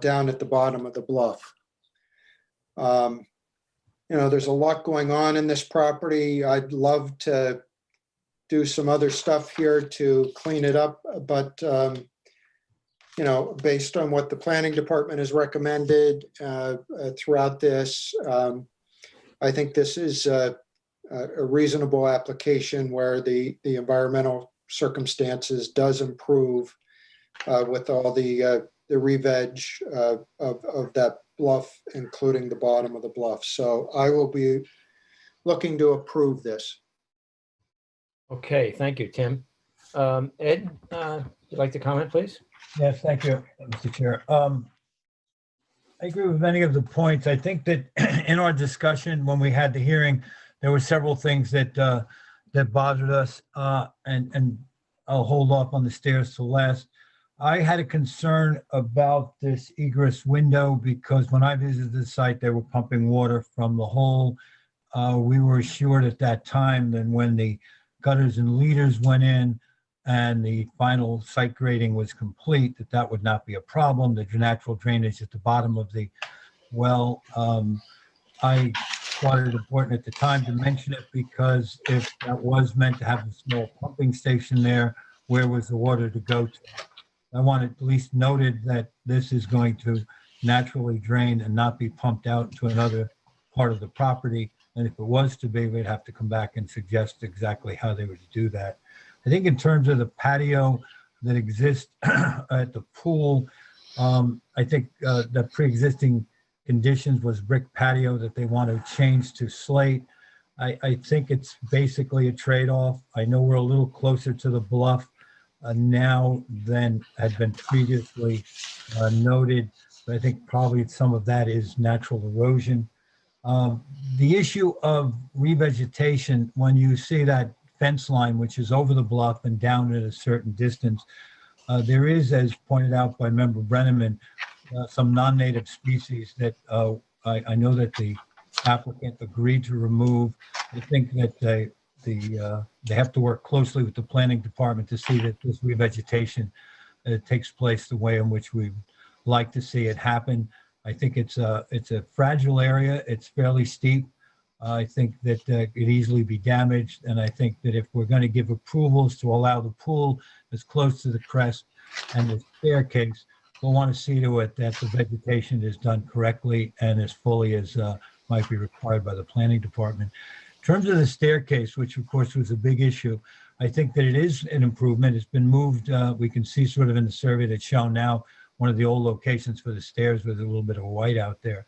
down at the bottom of the bluff. There's a lot going on in this property. I'd love to do some other stuff here to clean it up, but based on what the planning department has recommended throughout this, I think this is a reasonable application where the environmental circumstances does improve with all the re-veg of that bluff, including the bottom of the bluff. So I will be looking to approve this. Okay, thank you, Tim. Ed, you'd like to comment, please? Yes, thank you, Mr. Chair. I agree with many of the points. I think that in our discussion, when we had the hearing, there were several things that bothered us, and I'll hold off on the stairs till last. I had a concern about this egress window because when I visited the site, they were pumping water from the hole. We were assured at that time that when the gutters and leaders went in and the final site grading was complete, that would not be a problem. The natural drainage at the bottom of the well, I thought it important at the time to mention it because if that was meant to have a small pumping station there, where was the water to go to? I want it at least noted that this is going to naturally drain and not be pumped out to another part of the property. And if it was to be, we'd have to come back and suggest exactly how they would do that. I think in terms of the patio that exists at the pool, I think the pre-existing conditions was brick patio that they want to change to slate. I think it's basically a trade-off. I know we're a little closer to the bluff now than had been previously noted, but I think probably some of that is natural erosion. The issue of revegetation, when you see that fence line, which is over the bluff and down at a certain distance, there is, as pointed out by Member Brenneman, some non-native species that I know that the applicant agreed to remove. I think that they have to work closely with the planning department to see that this revegetation takes place the way in which we'd like to see it happen. I think it's a fragile area. It's fairly steep. I think that it could easily be damaged. And I think that if we're going to give approvals to allow the pool as close to the crest and the staircase, we'll want to see to it that the vegetation is done correctly and as fully as might be required by the planning department. In terms of the staircase, which of course was a big issue, I think that it is an improvement. It's been moved. We can see sort of in the survey that's shown now, one of the old locations for the stairs with a little bit of white out there.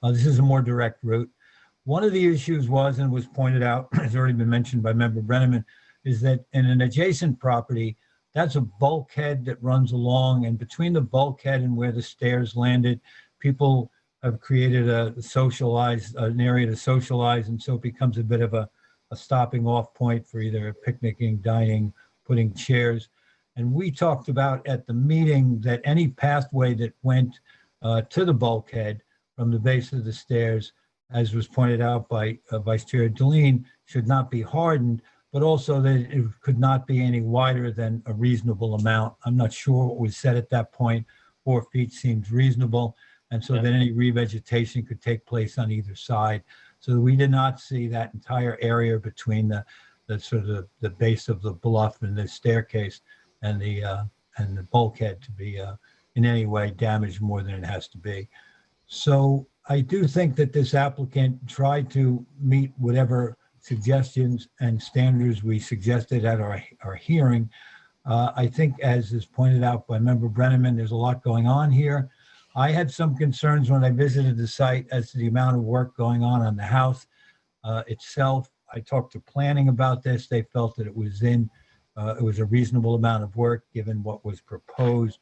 This is a more direct route. One of the issues was, and was pointed out, has already been mentioned by Member Brenneman, is that in an adjacent property, that's a bulkhead that runs along, and between the bulkhead and where the stairs landed, people have created an area to socialize, and so it becomes a bit of a stopping off point for either picnicking, dining, putting chairs. And we talked about at the meeting that any pathway that went to the bulkhead from the base of the stairs as was pointed out by Vice Chair Deline, should not be hardened, but also that it could not be any wider than a reasonable amount. I'm not sure what was said at that point. 4 feet seems reasonable. And so that any revegetation could take place on either side. So we did not see that entire area between the sort of the base of the bluff and the staircase and the bulkhead to be in any way damaged more than it has to be. So I do think that this applicant tried to meet whatever suggestions and standards we suggested at our hearing. I think, as is pointed out by Member Brenneman, there's a lot going on here. I had some concerns when I visited the site as to the amount of work going on the house itself. I talked to planning about this. They felt that it was a reasonable amount of work given what was proposed,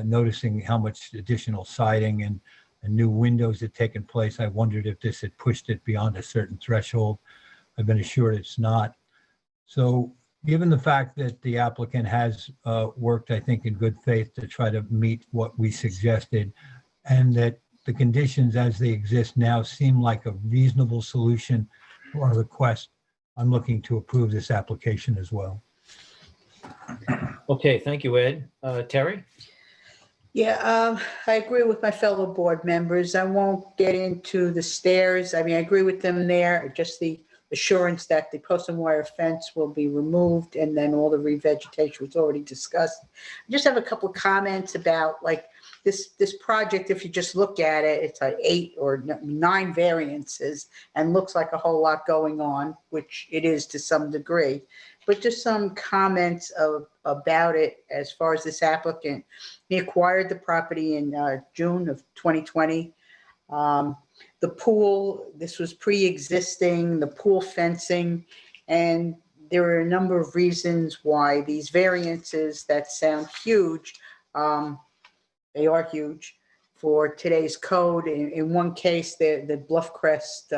noticing how much additional siding and new windows had taken place. I wondered if this had pushed it beyond a certain threshold. I've been assured it's not. So given the fact that the applicant has worked, I think, in good faith to try to meet what we suggested, and that the conditions as they exist now seem like a reasonable solution to our request, I'm looking to approve this application as well. Okay, thank you, Ed. Terry? Yeah, I agree with my fellow board members. I won't get into the stairs. I mean, I agree with them there, just the assurance that the post and wire fence will be removed, and then all the revegetation was already discussed. I just have a couple of comments about like this project. If you just look at it, it's like 8 or 9 variances and looks like a whole lot going on, which it is to some degree. But just some comments about it as far as this applicant. He acquired the property in June of 2020. The pool, this was pre-existing, the pool fencing, and there are a number of reasons why these variances that sound huge, they are huge for today's code. In one case, the Bluff Crest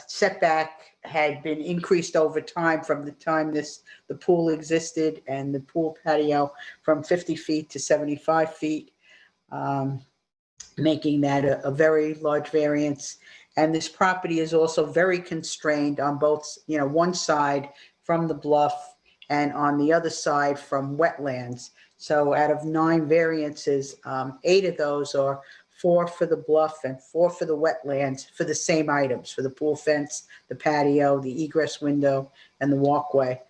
setback had been increased over time from the time the pool existed, and the pool patio from 50 feet to 75 feet. Making that a very large variance. And this property is also very constrained on both, one side from the bluff and on the other side from wetlands. So out of 9 variances, 8 of those are 4 for the bluff and 4 for the wetlands for the same items, for the pool fence, the patio, the egress window, and the walkway.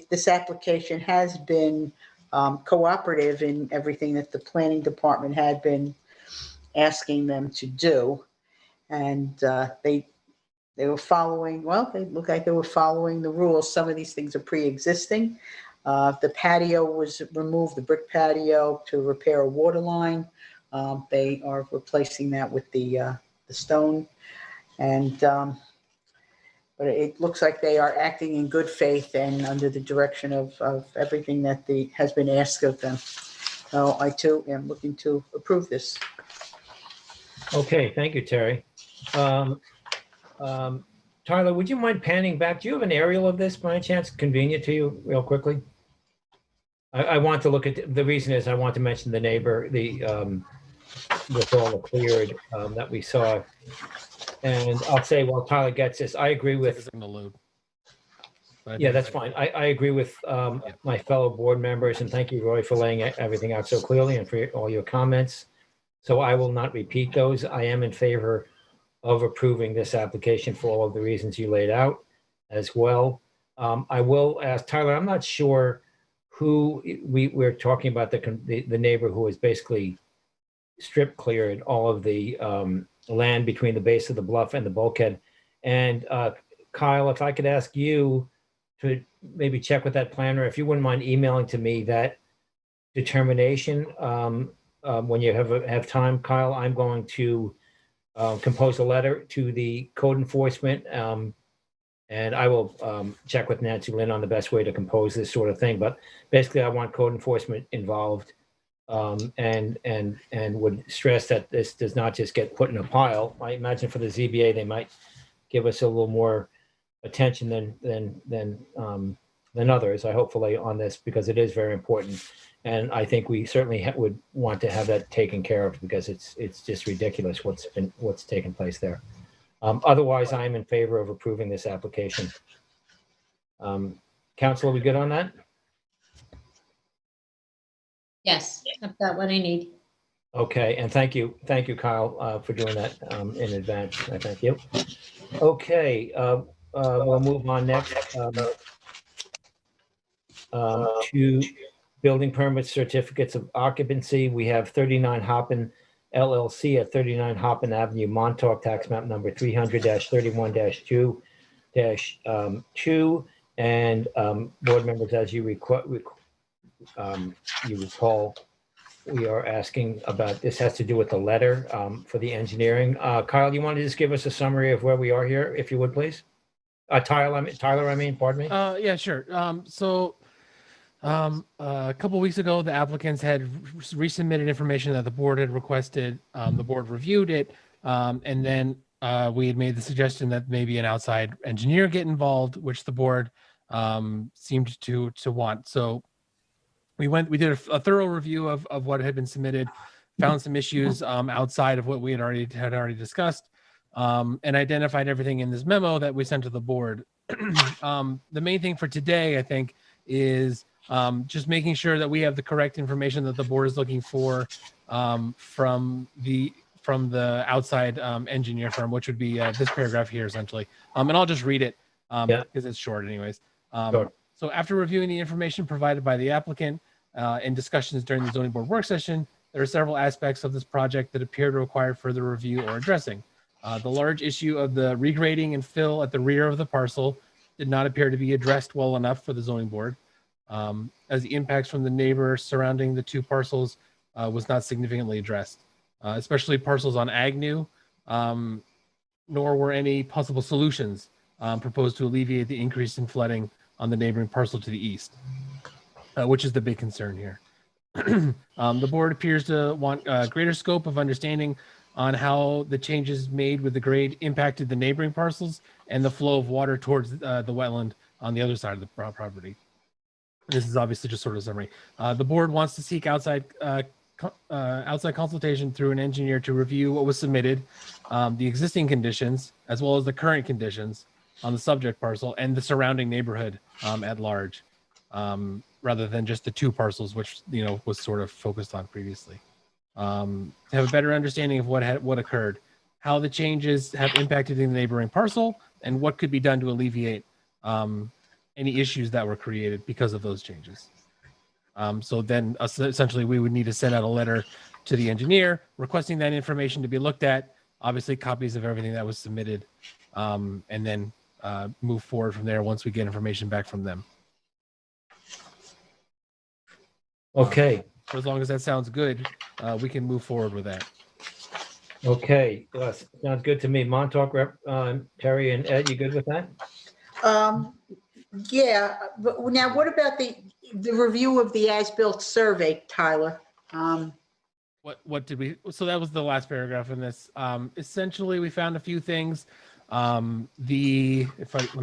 This application has been cooperative in everything that the planning department had been asking them to do. And they were following, they look like they were following the rules. Some of these things are pre-existing. The patio was removed, the brick patio, to repair a water line. They are replacing that with the stone. And but it looks like they are acting in good faith and under the direction of everything that has been asked of them. So I too am looking to approve this. Okay, thank you, Terry. Tyler, would you mind panning back? Do you have an aerial of this by any chance, convenient to you, real quickly? I want to look at, the reason is I want to mention the neighbor, with all the cleared that we saw. And I'll say, while Tyler gets this, I agree with. Yeah, that's fine. I agree with my fellow board members, and thank you, Roy, for laying everything out so clearly and for all your comments. So I will not repeat those. I am in favor of approving this application for all of the reasons you laid out as well. I will ask Tyler, I'm not sure who we're talking about, the neighbor who has basically strip cleared all of the land between the base of the bluff and the bulkhead. And Kyle, if I could ask you to maybe check with that planner, if you wouldn't mind emailing to me that determination when you have time, Kyle. I'm going to compose a letter to the code enforcement, and I will check with Nancy Lynn on the best way to compose this sort of thing. But basically, I want code enforcement involved, and would stress that this does not just get put in a pile. I imagine for the ZBA, they might give us a little more attention than than others, hopefully on this, because it is very important. And I think we certainly would want to have that taken care of, because it's just ridiculous what's taken place there. Otherwise, I'm in favor of approving this application. Council, are we good on that? Yes, I've got what I need. Okay, and thank you, Kyle, for doing that in advance. I thank you. Okay, we'll move on next to building permits, certificates of occupancy. We have 39 Hoppin LLC at 39 Hoppin Avenue, Montauk, tax map number 300-31-2-2. And board members, as you recall, we are asking about, this has to do with the letter for the engineering. Kyle, you want to just give us a summary of where we are here, if you would, please? Tyler, pardon me. Yeah, sure. A couple weeks ago, the applicants had resubmitted information that the board had requested. The board reviewed it, and then we had made the suggestion that maybe an outside engineer get involved, which the board seemed to want. So we did a thorough review of what had been submitted, found some issues outside of what we had already discussed, and identified everything in this memo that we sent to the board. The main thing for today, I think, is just making sure that we have the correct information that the board is looking for from the outside engineer firm, which would be this paragraph here, essentially. And I'll just read it because it's short anyways. Sure. So after reviewing the information provided by the applicant in discussions during the zoning board work session, there are several aspects of this project that appear to require further review or addressing. The large issue of the regrading and fill at the rear of the parcel did not appear to be addressed well enough for the zoning board, as the impacts from the neighbor surrounding the two parcels was not significantly addressed, especially parcels on Agnew, nor were any possible solutions proposed to alleviate the increase in flooding on the neighboring parcel to the east, which is the big concern here. The board appears to want a greater scope of understanding on how the changes made with the grade impacted the neighboring parcels and the flow of water towards the wetland on the other side of the property. This is obviously just sort of a summary. The board wants to seek outside consultation through an engineer to review what was submitted, the existing conditions, as well as the current conditions on the subject parcel and the surrounding neighborhood at large, rather than just the two parcels, which was sort of focused on previously. To have a better understanding of what occurred, how the changes have impacted the neighboring parcel, and what could be done to alleviate any issues that were created because of those changes. So then essentially we would need to send out a letter to the engineer requesting that information to be looked at, obviously copies of everything that was submitted, and then move forward from there once we get information back from them. Okay. For as long as that sounds good, we can move forward with that. Okay, sounds good to me. Montauk rep, Terry and Ed, you good with that? Yeah, but now what about the review of the as-built survey, Tyler? What did we, so that was the last paragraph in this. Essentially, we found a few things. Let me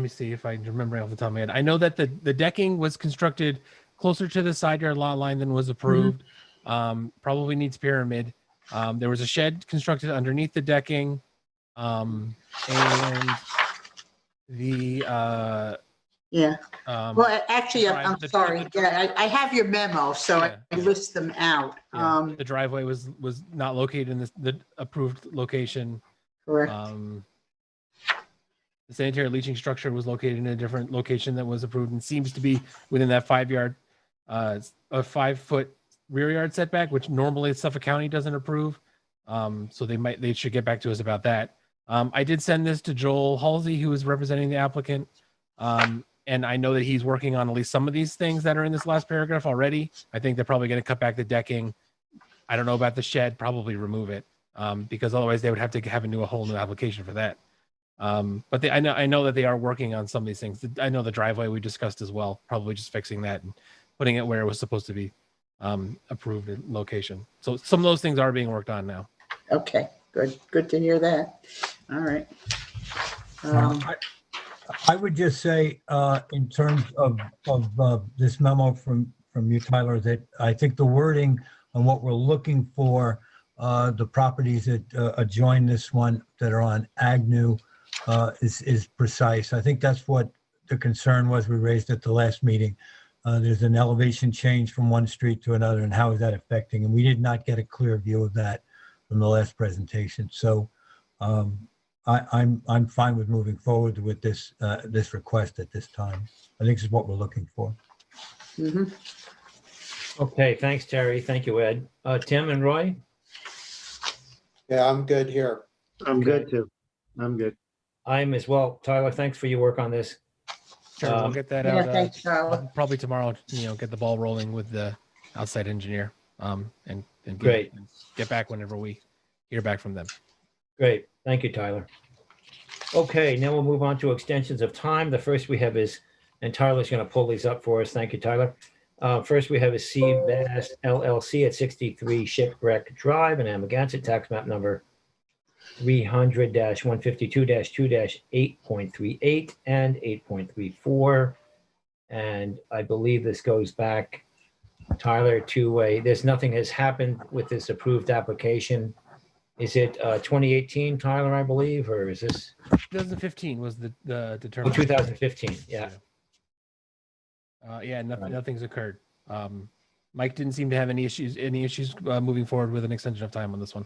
see if I remember off the top of my head. I know that the decking was constructed closer to the side yard lot line than was approved. Probably needs pyramid. There was a shed constructed underneath the decking. And the Well, actually, I'm sorry. Yeah, I have your memo, so Yeah, I list them out. the driveway was not located in the approved location. Correct. The sanitary leaching structure was located in a different location that was approved and seems to be within that 5 foot rear yard setback, which normally Suffolk County doesn't approve. So they should get back to us about that. I did send this to Joel Halsey, who is representing the applicant. And I know that he's working on at least some of these things that are in this last paragraph already. I think they're probably going to cut back the decking. I don't know about the shed, probably remove it, because otherwise they would have to have a whole new application for that. But I know that they are working on some of these things. I know the driveway we discussed as well, probably just fixing that and putting it where it was supposed to be, approved in location. So some of those things are being worked on now. Okay, good to hear that. All right. I would just say, in terms of this memo from you, Tyler, that I think the wording on what we're looking for, the properties that adjoin this one that are on Agnew, is precise. I think that's what the concern was we raised at the last meeting. There's an elevation change from one street to another, and how is that affecting? And we did not get a clear view of that from the last presentation. So I'm fine with moving forward with this this request at this time. I think this is what we're looking for. Mhm. Okay, thanks, Terry. Thank you, Ed. Tim and Roy? Yeah, I'm good here. I'm good too. I'm good. I'm as well. Tyler, thanks for your work on this. Sure, we'll get that Yeah, out thanks, Tyler. probably tomorrow. Get the ball rolling with the outside engineer, and Great. get back whenever we hear back from them. Great. Thank you, Tyler. Okay, now we'll move on to extensions of time. The first we have is, and Tyler's going to pull these up for us. Thank you, Tyler. First, we have a Sea Bass LLC at 63 Shipwreck Drive in Amagansett, tax map number 300-152-2-8.38 and 8.34. And I believe this goes back, Tyler, to there's nothing has happened with this approved application. Is it 2018, Tyler, I believe, or is this 2015 was the oh, determination. 2015? Yeah. Nothing's occurred. Mike didn't seem to have any issues moving forward with an extension of time on this one.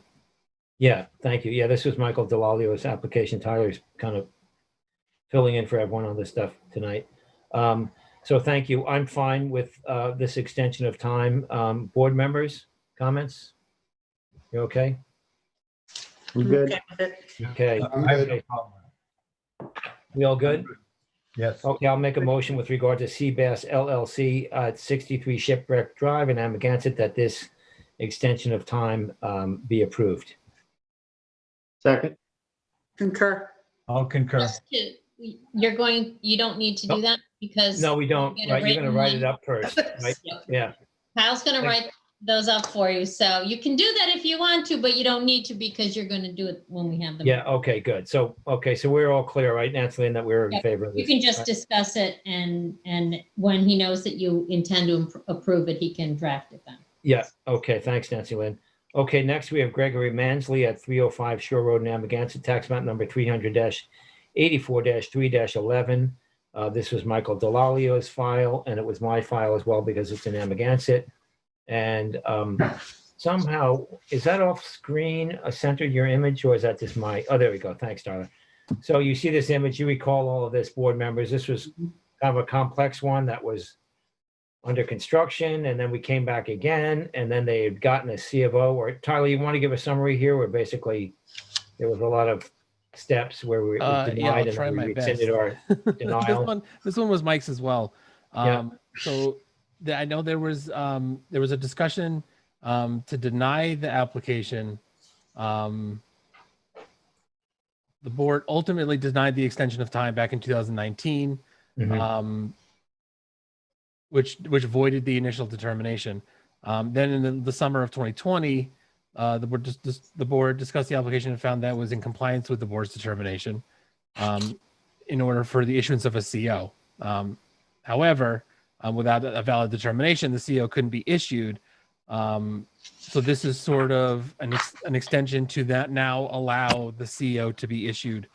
Yeah, thank you. Yeah, this was Michael Delalio's application. Tyler's kind of filling in for everyone on this stuff tonight. So thank you. I'm fine with this extension of time. Board members, comments? You okay? I'm good. Okay with it. Okay. I'm good. Okay. We all good? Yes. Okay, I'll make a motion with regard to Sea Bass LLC at 63 Shipwreck Drive in Amagansett that this extension of time be approved. Second. Concur. I'll concur. Just to- you don't need to do that because. No, we don't. Get a Right, you're going to written write one. it up first, right? Yep. Yeah. Kyle's gonna Thanks. write those up for you. So you can do that if you want to, but you don't need to because you're gonna do it when we have them. Yeah, okay, good. So, okay, so we're all clear, right, Nancy, Lynn, that we're in Yep. favor of You this? can just discuss it and when he knows that you intend to approve it, he can draft it then. Yeah, okay, thanks, Nancy Lynn. Okay, next we have Gregory Mansley at 305 Shore Road in Amagansett, tax map number 300-84-3-11. This was Michael Delalio's file, and it was my file as well because it's in Amagansett. And somehow, is that off screen, centered your image, or is that just my, oh, there we go. Thanks, Darla. So you see this image, you recall all of this, board members. This was kind of a complex one that was under construction, and then we came back again, and then they had gotten a C of O. Or Tyler, you want to give a summary here where basically there was a lot of steps where we I'll denied try and then my we best. rescinded our denial. This one was Mike's as well. Yeah. So I know there was a discussion to deny the application. The board ultimately denied the extension of time back in 2019, Mhm. which voided the initial determination. Then in the summer of 2020, the board discussed the application and found that was in compliance with the board's determination in order for the issuance of a CO. However, without a valid determination, the CO couldn't be issued. So this is sort of an extension to that now allow the CO to be issued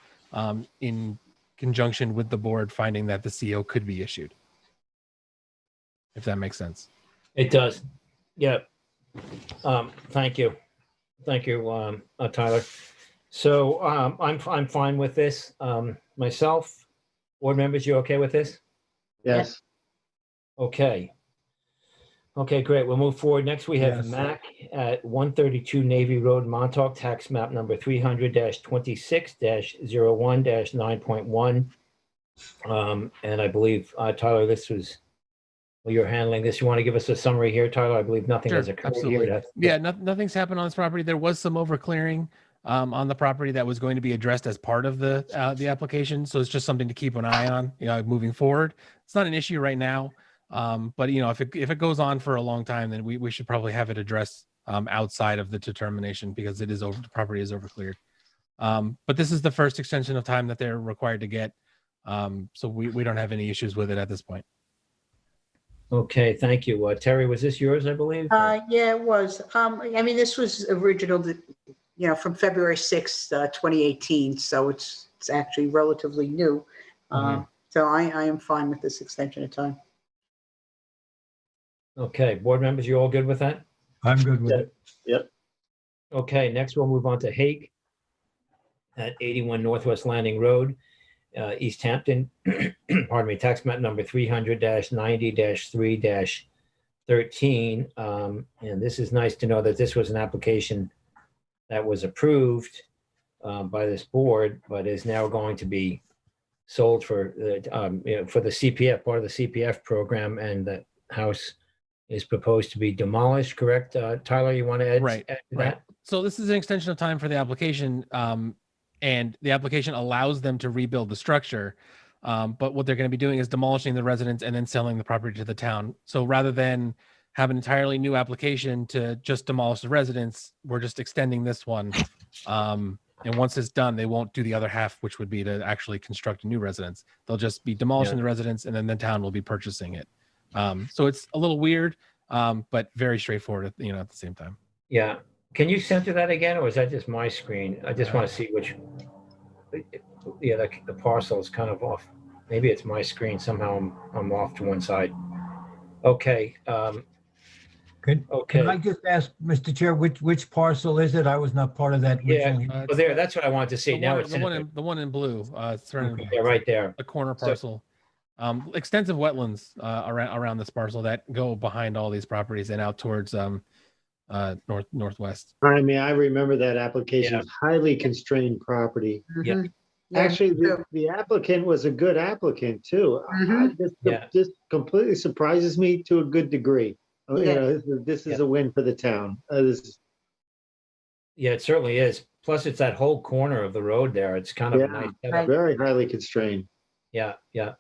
in conjunction with the board finding that the CO could be issued. If that makes sense. It does. Yeah. Thank you. Thank you, Tyler. So I'm fine with this. Myself, board members, you okay with this? Yes. Okay. Okay, great. We'll move forward. Next, we have Yes. Mac at 132 Navy Road, Montauk, tax map number 300-26-01-9.1. And I believe, Tyler, this was, well, you're handling this. You want to give us a summary here, Tyler? I believe nothing has Sure, occurred absolutely. here. Yeah, nothing's happened on this property. There was some overclearing on the property that was going to be addressed as part of the application. So it's just something to keep an eye on, moving forward. It's not an issue right now. But if it goes on for a long time, then we should probably have it addressed outside of the determination because the property is overcleared. But this is the first extension of time that they're required to get. So we don't have any issues with it at this point. Okay, thank you. Terry, was this yours, I believe? Yeah, it was. I mean, this was original, from February 6th, 2018, so it's actually relatively new. So I am fine with this extension of time. Okay, board members, you all good with that? I'm good with it. Yep. Okay, next we'll move on to Hake at 81 Northwest Landing Road, East Hampton. Pardon me, tax map number 300-90-3-13. And this is nice to know that this was an application that was approved by this board, but is now going to be sold for for the CPF, part of the CPF program, and the house is proposed to be demolished, correct? Tyler, you want to add, Right, add to right. that? So this is an extension of time for the application, and the application allows them to rebuild the structure. But what they're going to be doing is demolishing the residence and then selling the property to the town. So rather than have an entirely new application to just demolish the residence, we're just extending this one. And once it's done, they won't do the other half, which would be to actually construct a new residence. They'll just be demolishing the residence, and then the town will be purchasing it. So it's a little weird, but very straightforward at the same time. Yeah. Can you center that again, or is that just my screen? I just want to see which, yeah, the parcel is kind of off. Maybe it's my screen. Somehow I'm off to one side. Okay. Can I just ask, Mr. Chair, which parcel is it? I was not part of that Yeah. original. Well, there, that's what I wanted to see. The Now one, it's the one in blue, it's Okay. yeah, right there. the corner So- parcel. Extensive wetlands around this parcel that go behind all these properties and out towards northwest. I mean, I remember that application, Yeah. was highly constrained property. Yeah. Mhm. Yeah, Actually, me too. the applicant was a good applicant too. Yeah. This completely surprises me to a good degree. You Yeah. know, this is a win for the town. Yeah, it certainly is. Plus, it's that whole corner of the road there. It's kind of a Yeah. nice setup. Right. Very highly constrained. Yeah, yeah,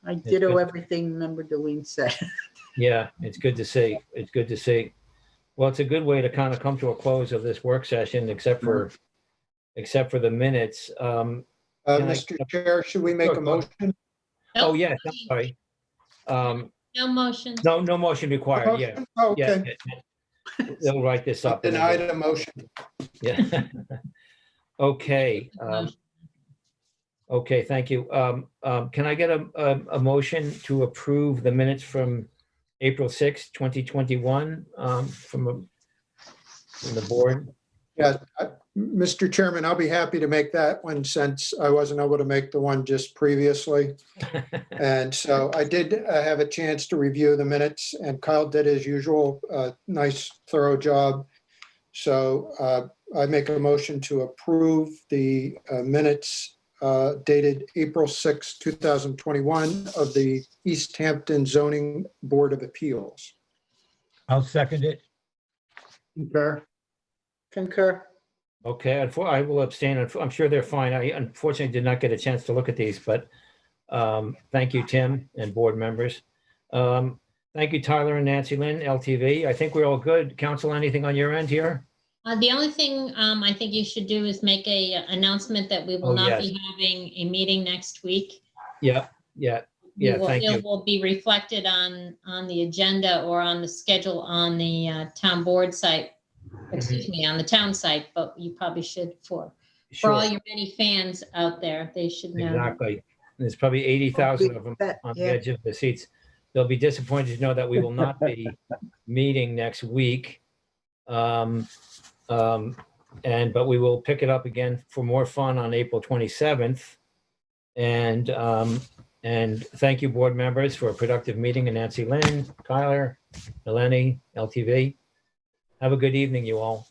I It's ditto good. everything Member Deline said. yeah. It's good to see. It's good to see. Well, it's a good way to kind of come to a close of this work session, except for the minutes. Can I- Mr. Chair, should we make Sure, a go ahead. motion? Oh, yes, I'm sorry. No motions. No motion required. Yeah, Oh, yeah. okay. They'll write this up. Denied a motion. Yeah. Okay. Okay, thank you. Can I get a motion to approve the minutes from April 6th, 2021, from the board? Yeah, Mr. Chairman, I'll be happy to make that one since I wasn't able to make the one just previously. And so I did have a chance to review the minutes, and Kyle did as usual, a nice thorough job. So I make a motion to approve the minutes dated April 6, 2021 of the East Hampton Zoning Board of Appeals. I'll second it. Concur. Okay, I will abstain. I'm sure they're fine. I unfortunately did not get a chance to look at these, but thank you, Tim, and board members. Thank you, Tyler and Nancy Lynn, LTV. I think we're all good. Council, anything on your end here? The only thing I think you should do is make a announcement that we will Oh, not yes. be having a meeting next week. Yeah, yeah, yeah, thank you. It will be reflected on the agenda or on the schedule on the town board site, excuse me, on the town site, but you probably should for all Sure, your many fans out there, they should know. exactly. There's probably 80,000 of them on the Yeah. edge of the seats. They'll be disappointed to know that we will not be meeting next week. But we will pick it up again for more fun on April 27th. And thank you, board members, for a productive meeting, and Nancy Lynn, Tyler, Eleni, LTV. Have a good evening, you all.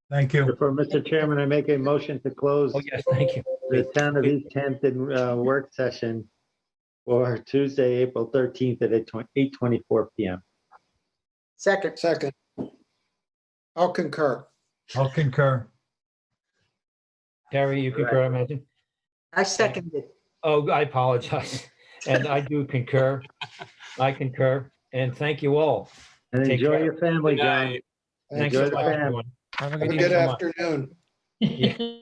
Thank you. For Mr. Chairman, I make a motion to close Oh, yes, thank you. the town of East Hampton work session for Tuesday, April 13th at 8:24 PM. Second. Second. I'll concur. I'll concur. Terry, you concur, I imagine? I seconded. Oh, I apologize. And I do concur. I concur. And thank you all. And Take enjoy care. your family, John. Thanks Enjoy so the much, fam. everyone. Have a Have good a evening. good so much. afternoon. Yeah.